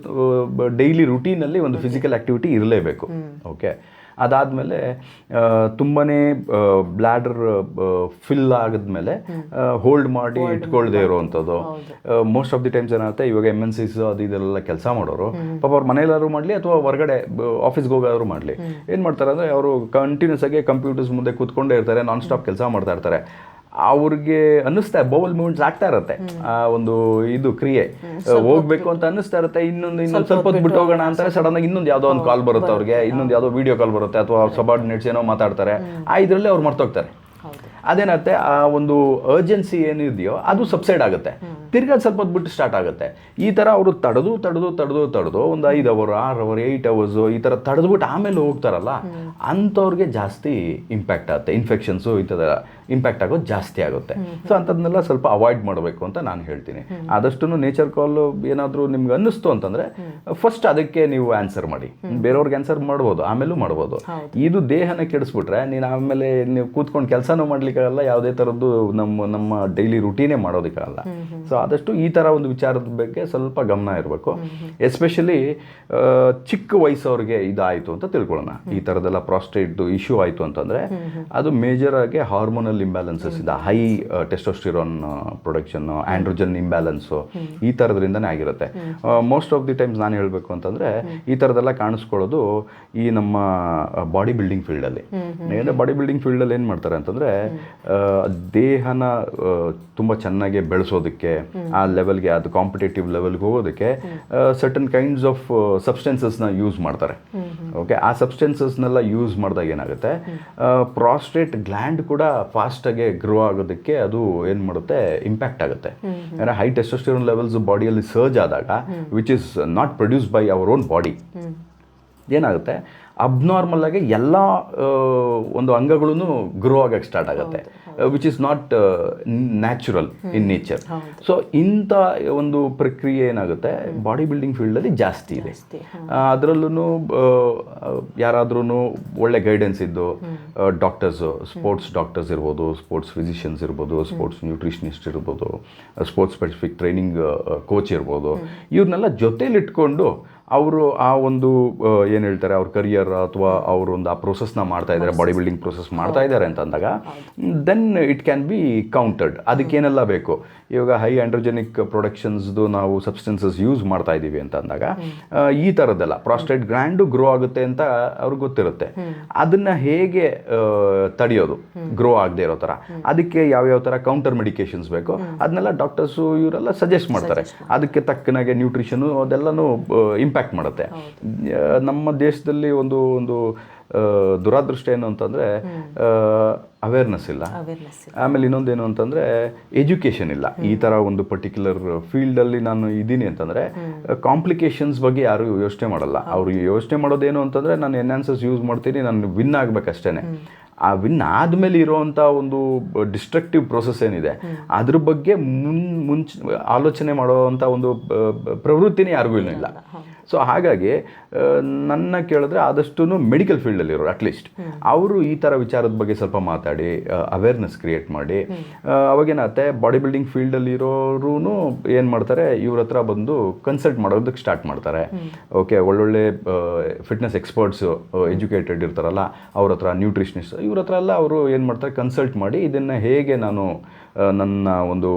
ಡೈಲಿ ರುಟೀನಲ್ಲಿ ಒಂದು ಫಿಸಿಕಲ್ ಆ್ಯಕ್ಟಿವಿಟಿ ಇರಲೇಬೇಕು. ಓಕೆ, ಅದಾದಮೇಲೆ ತುಂಬಾ ಬ್ಲ್ಯಾಡರ್ ಫಿಲ್ ಆಗಿದ್ಮೇಲೆ ಹೋಲ್ಡ್ ಮಾಡಿ ಇಟ್ಕೊಳ್ದೇ ಇರೋವಂಥದ್ದು. ಮೋಸ್ಟ್ ಆಫ್ ದಿ ಟೈಮ್ಸ್ ಏನಾಗುತ್ತೆ, ಇವಾಗ MNCs ಅದು ಇದೆಲ್ಲ ಕೆಲಸ ಮಾಡೋರು ಪಾಪ ಅವ್ರ ಮನೆಯಲ್ಲಾದ್ರು ಮಾಡಲಿ ಅಥವಾ ಹೊರಗಡೆ ಆಫೀಸ್ಗೆ ಹೋಗೋರು ಮಾಡಲಿ, ಏನು ಮಾಡ್ತಾರೆ ಅಂದರೆ ಅವರು ಕಂಟಿನ್ಯೂಸ್ ಆಗಿ ಕಂಪ್ಯೂಟರ್ಸ್ ಮುಂದೆ ಕೂತ್ಕೊಂಡೇ ಇರ್ತಾರೆ, ನಾನ್ ಸ್ಟಾಪ್ ಕೆಲಸ ಮಾಡ್ತಾ ಇರ್ತಾರೆ. ಅವ್ರಿಗೆ ಅನ್ನಿಸ್ತಾ ಬೌಲ್ ಮೂವ್ಮೆಂಟ್ಸ್ ಆಗ್ತಾ ಇರುತ್ತೆ, ಆ ಒಂದು ಇದು ಕ್ರಿಯೆ ಹೋಗ್ಬೇಕು ಅಂತ ಅನ್ನಿಸ್ತಾ ಇರುತ್ತೆ. ಇನ್ನೊಂದು ಸ್ವಲ್ಪ ಹೊತ್ತು ಬಿಟ್ಟು ಹೋಗೋಣ ಅಂತಾರೆ, ಸಡನ್ ಆಗಿ ಇನ್ನೊಂದು ಯಾವುದೋ ಒಂದು ಕಾಲ್ ಬರುತ್ತೆ ಅವ್ರಿಗೆ, ಇನ್ನೊಂದು ಯಾವುದೋ ವಿಡಿಯೋ ಕಾಲ್ ಬರುತ್ತೆ ಅಥವಾ ಸಬಾರ್ಡಿನೇಟ್ಸ್ ಏನೋ ಮಾತಾಡ್ತಾರೆ, ಆ ಇದರಲ್ಲಿ ಅವ್ರು ಮರ್ತೋಗ್ತಾರೆ. ಅದೇನಾಗುತ್ತೆ ಆ ಒಂದು ಅರ್ಜೆನ್ಸಿ ಏನಿದೆಯೋ ಅದು ಸಬ್ಸೈಡ್ ಆಗುತ್ತೆ, ತಿರ್ಗಾ ಸ್ವಲ್ಪ ಹೊತ್ತು ಬಿಟ್ಟು ಸ್ಟಾರ್ಟ್ ಆಗುತ್ತೆ. ಈ ಥರ ಅವರು ತಡೆದು ಒಂದು 5 ಅವರ್ 6 ಅವರ್ 8 ಅವರ್ಸು ಈ ಥರ ತಡೆದ್ಬಿಟ್ಟು ಆಮೇಲೆ ಹೋಗ್ತಾರಲ್ಲ, ಅಂಥವ್ರಿಗೆ ಜಾಸ್ತಿ ಇಂಪ್ಯಾಕ್ಟ್ ಆಗುತ್ತೆ, ಇನ್ಫೆಕ್ಷನ್ಸು ಈ ಥರ ಇಂಪ್ಯಾಕ್ಟ್ ಆಗೋದು ಜಾಸ್ತಿ ಆಗುತ್ತೆ. ಸೊ ಅಂಥದ್ದನ್ನೆಲ್ಲ ಸ್ವಲ್ಪ ಅವಾಯ್ಡ್ ಮಾಡಬೇಕು ಅಂತ ನಾನು ಹೇಳ್ತೀನಿ. ಆದಷ್ಟು ನೇಚರ್ ಕಾಲ್ ಏನಾದರೂ ನಿಮ್ಗೆ ಅನ್ನಿಸ್ತು ಅಂತಂದರೆ ಫಸ್ಟ್ ಅದಕ್ಕೆ ನೀವು ಆನ್ಸರ್ ಮಾಡಿ. ಬೇರೆಯವ್ರಿಗೆ ಆನ್ಸರ್ ಮಾಡ್ಬೋದು, ಆಮೇಲೂ ಮಾಡ್ಬೋದು. ಇದು ದೇಹನ ಕೆಡಿಸ್ಬಿಟ್ರೆ ನೀನು ಆಮೇಲೆ ನೀವು ಕೂತ್ಕೊಂಡು ಕೆಲಸನೂ ಮಾಡ್ಲಿಕ್ಕಾಗಲ್ಲ, ಯಾವುದೇ ಥರದ್ದು ನಮ್ಮ ಡೈಲಿ ರುಟೀನೇ ಮಾಡೋದಕ್ಕಾಗಲ್ಲ. ಸೊ ಆದಷ್ಟು ಈ ಥರ ಒಂದು ವಿಚಾರದ ಬಗ್ಗೆ ಸ್ವಲ್ಪ ಗಮನ ಇರಬೇಕು. ಎಸ್ಪೆಷಲಿ ಚಿಕ್ಕ ವಯಸ್ಸವ್ರಿಗೆ ಇದಾಯಿತು ಅಂತ ತಿಳ್ಕೊಳ್ಳೋಣ. ಈ ಥರದ್ದೆಲ್ಲ ಪ್ರಾಸ್ಟೇಟ್ ಇಶ್ಯೂ ಆಯಿತು ಅಂತಂದರೆ ಅದು ಮೇಜರ್ ಆಗಿ ಹಾರ್ಮೋನಲ್ ಇಂಬ್ಯಾಲೆನ್ಸಸ್ ಇದೆ, high testosterone production, androgen imbalance, ಈ ಥರದ್ರಿಂದನೇ ಆಗಿರುತ್ತೆ. ಮೋಸ್ಟ್ ಆಫ್ ದಿ ಟೈಮ್ಸ್ ನಾನು ಹೇಳಬೇಕು ಅಂತಂದರೆ ಈ ಥರದ್ದೆಲ್ಲ ಕಾಣಿಸ್ಕೊಳ್ಳೋದು ಈ ನಮ್ಮ ಬಾಡಿ ಬಿಲ್ಡಿಂಗ್ ಫೀಲ್ಡಲ್ಲಿ. ಯಾಕಂದರೆ ಬಾಡಿ ಬಿಲ್ಡಿಂಗ್ ಫೀಲ್ಡಲ್ಲಿ ಏನು ಮಾಡ್ತಾರೆ ಅಂತಂದರೆ ದೇಹನ ತುಂಬ ಚೆನ್ನಾಗಿ ಬೆಳೆಸೋದಕ್ಕೆ, ಆ ಲೆವೆಲ್ಗೆ, ಅದು ಕಾಂಪಿಟೇಟಿವ್ ಲೆವೆಲ್ಗೆ ಹೋಗೋದಕ್ಕೆ ಸರ್ಟನ್ ಕೈಂಡ್ಸ್ ಆಫ್ ಸಬ್ಸ್ಟೆನ್ಸಸ್ನ ಯೂಸ್ ಮಾಡ್ತಾರೆ. ಓಕೆ, ಆ ಸಬ್ಸ್ಟೆನ್ಸಸ್ನೆಲ್ಲ ಯೂಸ್ ಮಾಡಿದಾಗ ಏನಾಗುತ್ತೆ, ಪ್ರಾಸ್ಟೇಟ್ ಗ್ಲ್ಯಾಂಡ್ ಕೂಡ ಫಾಸ್ಟಾಗಿ ಗ್ರೋ ಆಗೋದಕ್ಕೆ ಅದು ಏನು ಮಾಡುತ್ತೆ, ಇಂಪ್ಯಾಕ್ಟ್ ಆಗುತ್ತೆ. ಯಾಕಂದರೆ ಹೈ ಟೆಸ್ಟೋಸ್ಟಿರೋನ್ ಲೆವೆಲ್ಸ್ ಬಾಡಿಯಲ್ಲಿ ಸರ್ಜ್ ಆದಾಗ, which is not produce by our own body, ಏನಾಗುತ್ತೆ, ಅಬ್ನಾರ್ಮಲ್ ಆಗಿ ಎಲ್ಲ ಒಂದು ಅಂಗಗಳೂ ಗ್ರೋ ಆಗಕ್ಕೆ ಸ್ಟಾರ್ಟ್ ಆಗುತ್ತೆ, which is not natural in nature. So ಇಂಥ ಒಂದು ಪ್ರಕ್ರಿಯೆ ಏನಾಗುತ್ತೆ ಬಾಡಿ ಬಿಲ್ಡಿಂಗ್ ಫೀಲ್ಡಲ್ಲಿ ಜಾಸ್ತಿ ಇದೆ. ಅದರಲ್ಲೂ ಯಾರಾದ್ರೂ ಒಳ್ಳೆ ಗೈಡೆನ್ಸ್ ಇದ್ದು ಡಾಕ್ಟರ್ಸು, ಸ್ಪೋರ್ಟ್ಸ್ ಡಾಕ್ಟರ್ಸ್ ಇರ್ಬೋದು, ಸ್ಪೋರ್ಟ್ಸ್ ಫಿಸಿಷಿಯನ್ಸ್ ಇರ್ಬೋದು, ಸ್ಪೋರ್ಟ್ಸ್ ನ್ಯೂಟ್ರಿಷನಿಸ್ಟ್ ಇರ್ಬೋದು, ಸ್ಪೋರ್ಟ್ಸ್ ಸ್ಪೆಸಿಫಿಕ್ ಟ್ರೈನಿಂಗ್ ಕೋಚ್ ಇರ್ಬೋದು, ಇವ್ರನ್ನೆಲ್ಲ ಜೊತೇಲಿಟ್ಕೊಂಡು ಅವರು ಆ ಒಂದು ಏನು ಹೇಳ್ತಾರೆ ಅವ್ರ ಕರಿಯರ್ ಅಥವಾ ಅವರೊಂದು ಆ ಪ್ರೊಸೆಸ್ನ ಮಾಡ್ತಾ ಇದ್ದಾರೆ, ಬಾಡಿ ಬಿಲ್ಡಿಂಗ್ ಪ್ರೊಸೆಸ್ ಮಾಡ್ತಾ ಇದ್ದಾರೆ ಅಂತ ಅಂದಾಗ ದೆನ್ ಇಟ್ ಕ್ಯಾನ್ ಬಿ ಕೌಂಟರ್ಡ್. ಅದಕ್ಕೇನೆಲ್ಲ ಬೇಕು, ಇವಾಗ ಹೈ ಆಂಡ್ರೋಜೆನಿಕ್ ಪ್ರೊಡಕ್ಷನ್ಸ್ದು ನಾವು ಸಬ್ಸ್ಟೆನ್ಸಸ್ ಯೂಸ್ ಮಾಡ್ತಾ ಇದ್ದೀವಿ ಅಂತ ಅಂದಾಗ ಈ ಥರದ್ದೆಲ್ಲ ಪ್ರಾಸ್ಟೇಟ್ ಗ್ಲ್ಯಾಂಡು ಗ್ರೋ ಆಗುತ್ತೆ ಅಂತ ಅವ್ರಿಗೆ ಗೊತ್ತಿರುತ್ತೆ. ಅದನ್ನು ಹೇಗೆ ತಡೆಯೋದು ಗ್ರೋ ಆಗದೆ ಇರೋ ಥರ, ಅದಕ್ಕೆ ಯಾವ್ಯಾವ ಥರ ಕೌಂಟರ್ ಮೆಡಿಕೇಶನ್ಸ್ ಬೇಕು ಅದನ್ನೆಲ್ಲ ಡಾಕ್ಟರ್ಸು ಇವರೆಲ್ಲ ಸಜೆಸ್ಟ್ ಮಾಡ್ತಾರೆ. ಅದಕ್ಕೆ ತಕ್ಕನಾಗೆ ನ್ಯೂಟ್ರಿಷನು ಅದೆಲ್ಲನೂ ಇಂಪ್ಯಾಕ್ಟ್ ಮಾಡುತ್ತೆ. ನಮ್ಮ ದೇಶದಲ್ಲಿ ಒಂದು ದುರಾದೃಷ್ಟ ಏನು ಅಂತಂದರೆ ಅವೇರ್ನೆಸ್ ಇಲ್ಲ. ಆಮೇಲೆ ಇನ್ನೊಂದೇನು ಅಂತಂದರೆ ಎಜುಕೇಷನ್ ಇಲ್ಲ. ಈ ಥರ ಒಂದು ಪರ್ಟಿಕ್ಯುಲರ್ ಫೀಲ್ಡಲ್ಲಿ ನಾನು ಇದ್ದೀನಿ ಅಂತಂದರೆ ಕಾಂಪ್ಲಿಕೇಶನ್ಸ್ ಬಗ್ಗೆ ಯಾರು ಯೋಚನೆ ಮಾಡಲ್ಲ. ಅವರು ಯೋಚನೆ ಮಾಡೋದೇನು ಅಂತಂದರೆ ನಾನು ಎನ್ಹಾನ್ಸಸ್ ಯೂಸ್ ಮಾಡ್ತೀನಿ, ನಾನು ವಿನ್ ಆಗಬೇಕಷ್ಟೇ. ಆ ವಿನ್ ಆದಮೇಲೆ ಇರೋವಂಥ ಒಂದು ಡಿಸ್ಟ್ರಕ್ಟಿವ್ ಪ್ರೊಸೆಸ್ ಏನಿದೆ ಅದ್ರ ಬಗ್ಗೆ ಮುಂಚೆ ಆಲೋಚನೆ ಮಾಡುವಂಥ ಒಂದು ಪ್ರವೃತ್ತಿನೇ ಯಾರಿಗೂ ಇಲ್ಲ. ಸೊ ಹಾಗಾಗಿ ನನ್ನ ಕೇಳಿದ್ರೆ ಆದಷ್ಟು ಮೆಡಿಕಲ್ ಫೀಲ್ಡಲ್ಲಿರೋರು ಅಟ್ಲೀಸ್ಟ್ ಅವರು ಈ ಥರ ವಿಚಾರದ ಬಗ್ಗೆ ಸ್ವಲ್ಪ ಮಾತಾಡಿ ಅವೇರ್ನೆಸ್ ಕ್ರಿಯೇಟ್ ಮಾಡಿ, ಅವಾಗೇನಾಗುತ್ತೆ ಬಾಡಿ ಬಿಲ್ಡಿಂಗ್ ಫೀಲ್ಡಲ್ಲಿರೋರು ಏನು ಮಾಡ್ತಾರೆ, ಇವ್ರ ಹತ್ರ ಬಂದು ಕನ್ಸಲ್ಟ್ ಮಾಡೋದಕ್ಕೆ ಸ್ಟಾರ್ಟ್ ಮಾಡ್ತಾರೆ. ಓಕೆ, ಒಳ್ಳೊಳ್ಳೆ ಫಿಟ್ನೆಸ್ ಎಕ್ಸ್ಪರ್ಟ್ಸು ಎಜುಕೇಟೆಡ್ ಇರ್ತಾರಲ್ಲ ಅವ್ರ ಹತ್ರ, ನ್ಯೂಟ್ರಿಷನಿಸ್ಟ್ ಇವ್ರ ಹತ್ರ ಎಲ್ಲ ಅವರು ಏನು ಮಾಡ್ತಾರೆ, ಕನ್ಸಲ್ಟ್ ಮಾಡಿ ಇದನ್ನು ಹೇಗೆ ನಾನು ನನ್ನ ಒಂದು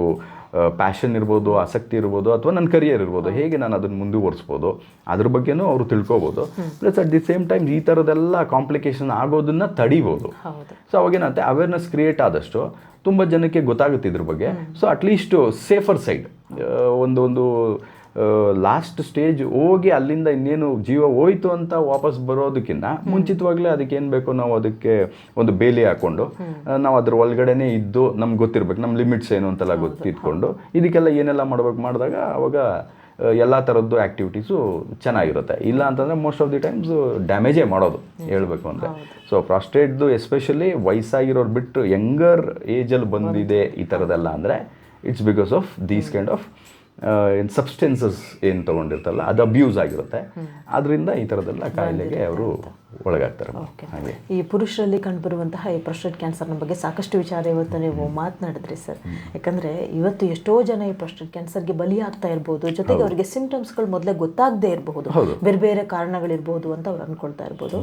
ಪ್ಯಾಷನ್ ಇರ್ಬೋದು, ಆಸಕ್ತಿ ಇರ್ಬೋದು, ಅಥವಾ ನನ್ನ ಕರಿಯರ್ ಇರ್ಬೋದು, ಹೇಗೆ ನಾನು ಅದನ್ನು ಮುಂದುವರಿಸ್ಬೋದು ಅದ್ರ ಬಗ್ಗೆನೂ ಅವರು ತಿಳ್ಕೊಬೋದು. Plus at the same time ಈ ಥರದ್ದೆಲ್ಲ ಕಾಂಪ್ಲಿಕೇಶನ್ ಆಗೋದನ್ನು ತಡಿಬೋದು. ಸೊ ಅವಾಗೇನಂತೆ ಅವೇರ್ನೆಸ್ ಕ್ರಿಯೇಟ್ ಆದಷ್ಟು ತುಂಬ ಜನಕ್ಕೆ ಗೊತ್ತಾಗುತ್ತೆ ಇದ್ರ ಬಗ್ಗೆ. ಸೊ ಅಟ್ಲೀಸ್ಟ್ ಸೇಫರ್ ಸೈಡ್ ಒಂದು ಲಾಸ್ಟ್ ಸ್ಟೇಜ್ ಹೋಗಿ ಅಲ್ಲಿಂದ ಇನ್ನೇನು ಜೀವ ಹೋಯ್ತು ಅಂತ ವಾಪಸ್ ಬರೋದಕ್ಕಿಂತ ಮುಂಚಿತವಾಗಲೇ ಅದಕ್ಕೇನು ಬೇಕೋ ನಾವು ಅದಕ್ಕೆ ಒಂದು ಬೇಲಿ ಹಾಕ್ಕೊಂಡು ನಾವು ಅದ್ರ ಒಳಗಡೆನೇ ಇದ್ದು ನಮ್ಗೆ ಗೊತ್ತಿರ್ಬೇಕು, ನಮ್ಮ ಲಿಮಿಟ್ಸ್ ಏನು ಅಂತೆಲ್ಲ ಗೊತ್ತಿಟ್ಕೊಂಡು ಇದಕ್ಕೆಲ್ಲ ಏನೆಲ್ಲ ಮಾಡಿದಾಗ ಅವಾಗ ಎಲ್ಲ ಥರದ್ದು ಆ್ಯಕ್ಟಿವಿಟೀಸು ಚೆನ್ನಾಗಿರುತ್ತೆ. ಇಲ್ಲ ಅಂತಂದರೆ ಮೋಸ್ಟ್ ಆಫ್ ದಿ ಟೈಮ್ಸ್ ಡ್ಯಾಮೇಜೇ ಮಾಡೋದು ಹೇಳ್ಬೇಕು ಅಂದರೆ. ಸೊ ಪ್ರಾಸ್ಟೇಟ್ದು ಎಸ್ಪೆಷಲಿ ವಯಸ್ಸಾಗಿರೋರು ಬಿಟ್ಟು ಯಂಗರ್ ಏಜಲ್ಲಿ ಬಂದಿದೆ ಈ ಥರದ್ದೆಲ್ಲ ಅಂದರೆ it's because of these kind of ಏನು ಸಬ್ಸ್ಟೆನ್ಸಸ್ ಏನು ತೊಗೊಂಡಿರ್ತಲ್ಲ ಅದು ಅಬ್ಯೂಸ್ ಆಗಿರುತ್ತೆ. ಅದರಿಂದ ಈ ಥರದ್ದೆಲ್ಲ ಕಾಯಿಲೆಗೆ ಅವರು ಒಳಗಾಗ್ತಾರೆ. ಹಾಗೆ ಈ ಪುರುಷರಲ್ಲಿ ಕಂಡುಬರುವಂತಹ ಈ ಪ್ರಾಸ್ಟೇಟ್ ಕ್ಯಾನ್ಸರ್ನ ಬಗ್ಗೆ ಸಾಕಷ್ಟು ವಿಚಾರ ಇವತ್ತು ನೀವು ಮಾತನಾಡಿದ್ರಿ ಸರ್. ಯಾಕಂದರೆ ಇವತ್ತು ಎಷ್ಟೋ ಜನ ಈ ಪ್ರಾಸ್ಟೇಟ್ ಕ್ಯಾನ್ಸರ್ಗೆ ಬಲಿಯಾಗ್ತಾ ಇರ್ಬೋದು, ಜೊತೆಗೆ ಅವರಿಗೆ ಸಿಂಪ್ಟಮ್ಸ್ಗಳು ಮೊದಲೇ ಗೊತ್ತಾಗದೇ ಇರಬಹುದು, ಬೇರೆ ಬೇರೆ ಕಾರಣಗಳಿರ್ಬೋದು ಅಂತ ಅವ್ರು ಅಂದ್ಕೊಳ್ತಾ ಇರ್ಬೋದು.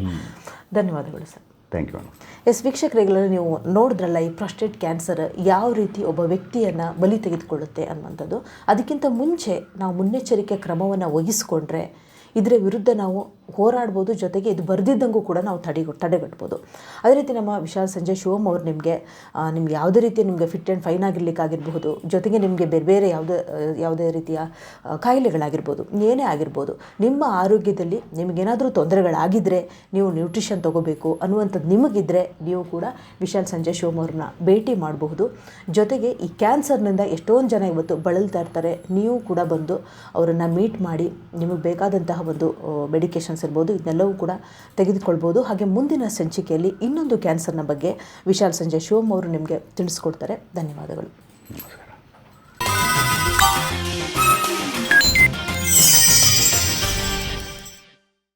ಧನ್ಯವಾದಗಳು ಸರ್. Thank you. ವೀಕ್ಷಕರುಗಳಲ್ಲಿ ನೀವು ನೋಡಿದ್ರಲ್ಲ ಈ ಪ್ರಾಸ್ಟೇಟ್ ಕ್ಯಾನ್ಸರ್ ಯಾವ ರೀತಿ ಒಬ್ಬ ವ್ಯಕ್ತಿಯನ್ನು ಬಲಿ ತೆಗೆದುಕೊಳ್ಳುತ್ತೆ ಅನ್ನುವಂಥದ್ದು. ಅದಕ್ಕಿಂತ ಮುಂಚೆ ನಾವು ಮುನ್ನೆಚ್ಚರಿಕೆ ಕ್ರಮವನ್ನು ವಹಿಸಿಕೊಂಡ್ರೆ ಇದರ ವಿರುದ್ಧ ನಾವು ಹೋರಾಡ್ಬೋದು, ಜೊತೆಗೆ ಇದು ಬರ್ದಿದ್ದಂಗೂ ಕೂಡ ನಾವು ತಡೆಗಟ್ಬೋದು. ಅದೇ ರೀತಿ ನಮ್ಮ ವಿಶಾಲ್ ಸಂಜಯ್ ಶಿವಮ್ ಅವರು ನಿಮಗೆ ಯಾವುದೇ ರೀತಿ ನಿಮಗೆ ಫಿಟ್ ಆ್ಯಂಡ್ ಫೈನ್ ಆಗಿರಲಿಕ್ಕಾಗಿರ್ಬಹುದು, ಜೊತೆಗೆ ನಿಮಗೆ ಬೇರೆ ಬೇರೆ ಯಾವುದೇ ರೀತಿಯ ಕಾಯಿಲೆಗಳಾಗಿರ್ಬೋದು, ಏನೇ ಆಗಿರ್ಬೋದು, ನಿಮ್ಮ ಆರೋಗ್ಯದಲ್ಲಿ ನಿಮಗೇನಾದರೂ ತೊಂದರೆಗಳಾಗಿದ್ದರೆ ನೀವು ನ್ಯೂಟ್ರಿಷನ್ ತೊಗೋಬೇಕು ಅನ್ನುವಂಥದ್ದು ನಿಮಗಿದ್ದರೆ ನೀವು ಕೂಡ ವಿಶಾಲ್ ಸಂಜಯ್ ಶಿವಮ್ ಅವ್ರನ್ನ ಭೇಟಿ ಮಾಡಬಹುದು. ಜೊತೆಗೆ ಈ ಕ್ಯಾನ್ಸರ್ನಿಂದ ಎಷ್ಟೊಂದು ಜನ ಇವತ್ತು ಬಳಲ್ತಾ ಇರ್ತಾರೆ. ನೀವು ಕೂಡ ಬಂದು ಅವರನ್ನು ಮೀಟ್ ಮಾಡಿ ನಿಮಗೆ ಬೇಕಾದಂತಹ ಒಂದು ಮೆಡಿಕೇಷನ್ಸ್ ಇರ್ಬೋದು, ಇದನ್ನೆಲ್ಲವೂ ಕೂಡ ತೆಗೆದುಕೊಳ್ಬೋದು. ಹಾಗೆ ಮುಂದಿನ ಸಂಚಿಕೆಯಲ್ಲಿ ಇನ್ನೊಂದು ಕ್ಯಾನ್ಸರ್ನ ಬಗ್ಗೆ ವಿಶಾಲ್ ಸಂಜಯ್ ಶಿವಮ್ ಅವರು ನಿಮಗೆ ತಿಳಿಸ್ಕೊಡ್ತಾರೆ. ಧನ್ಯವಾದಗಳು.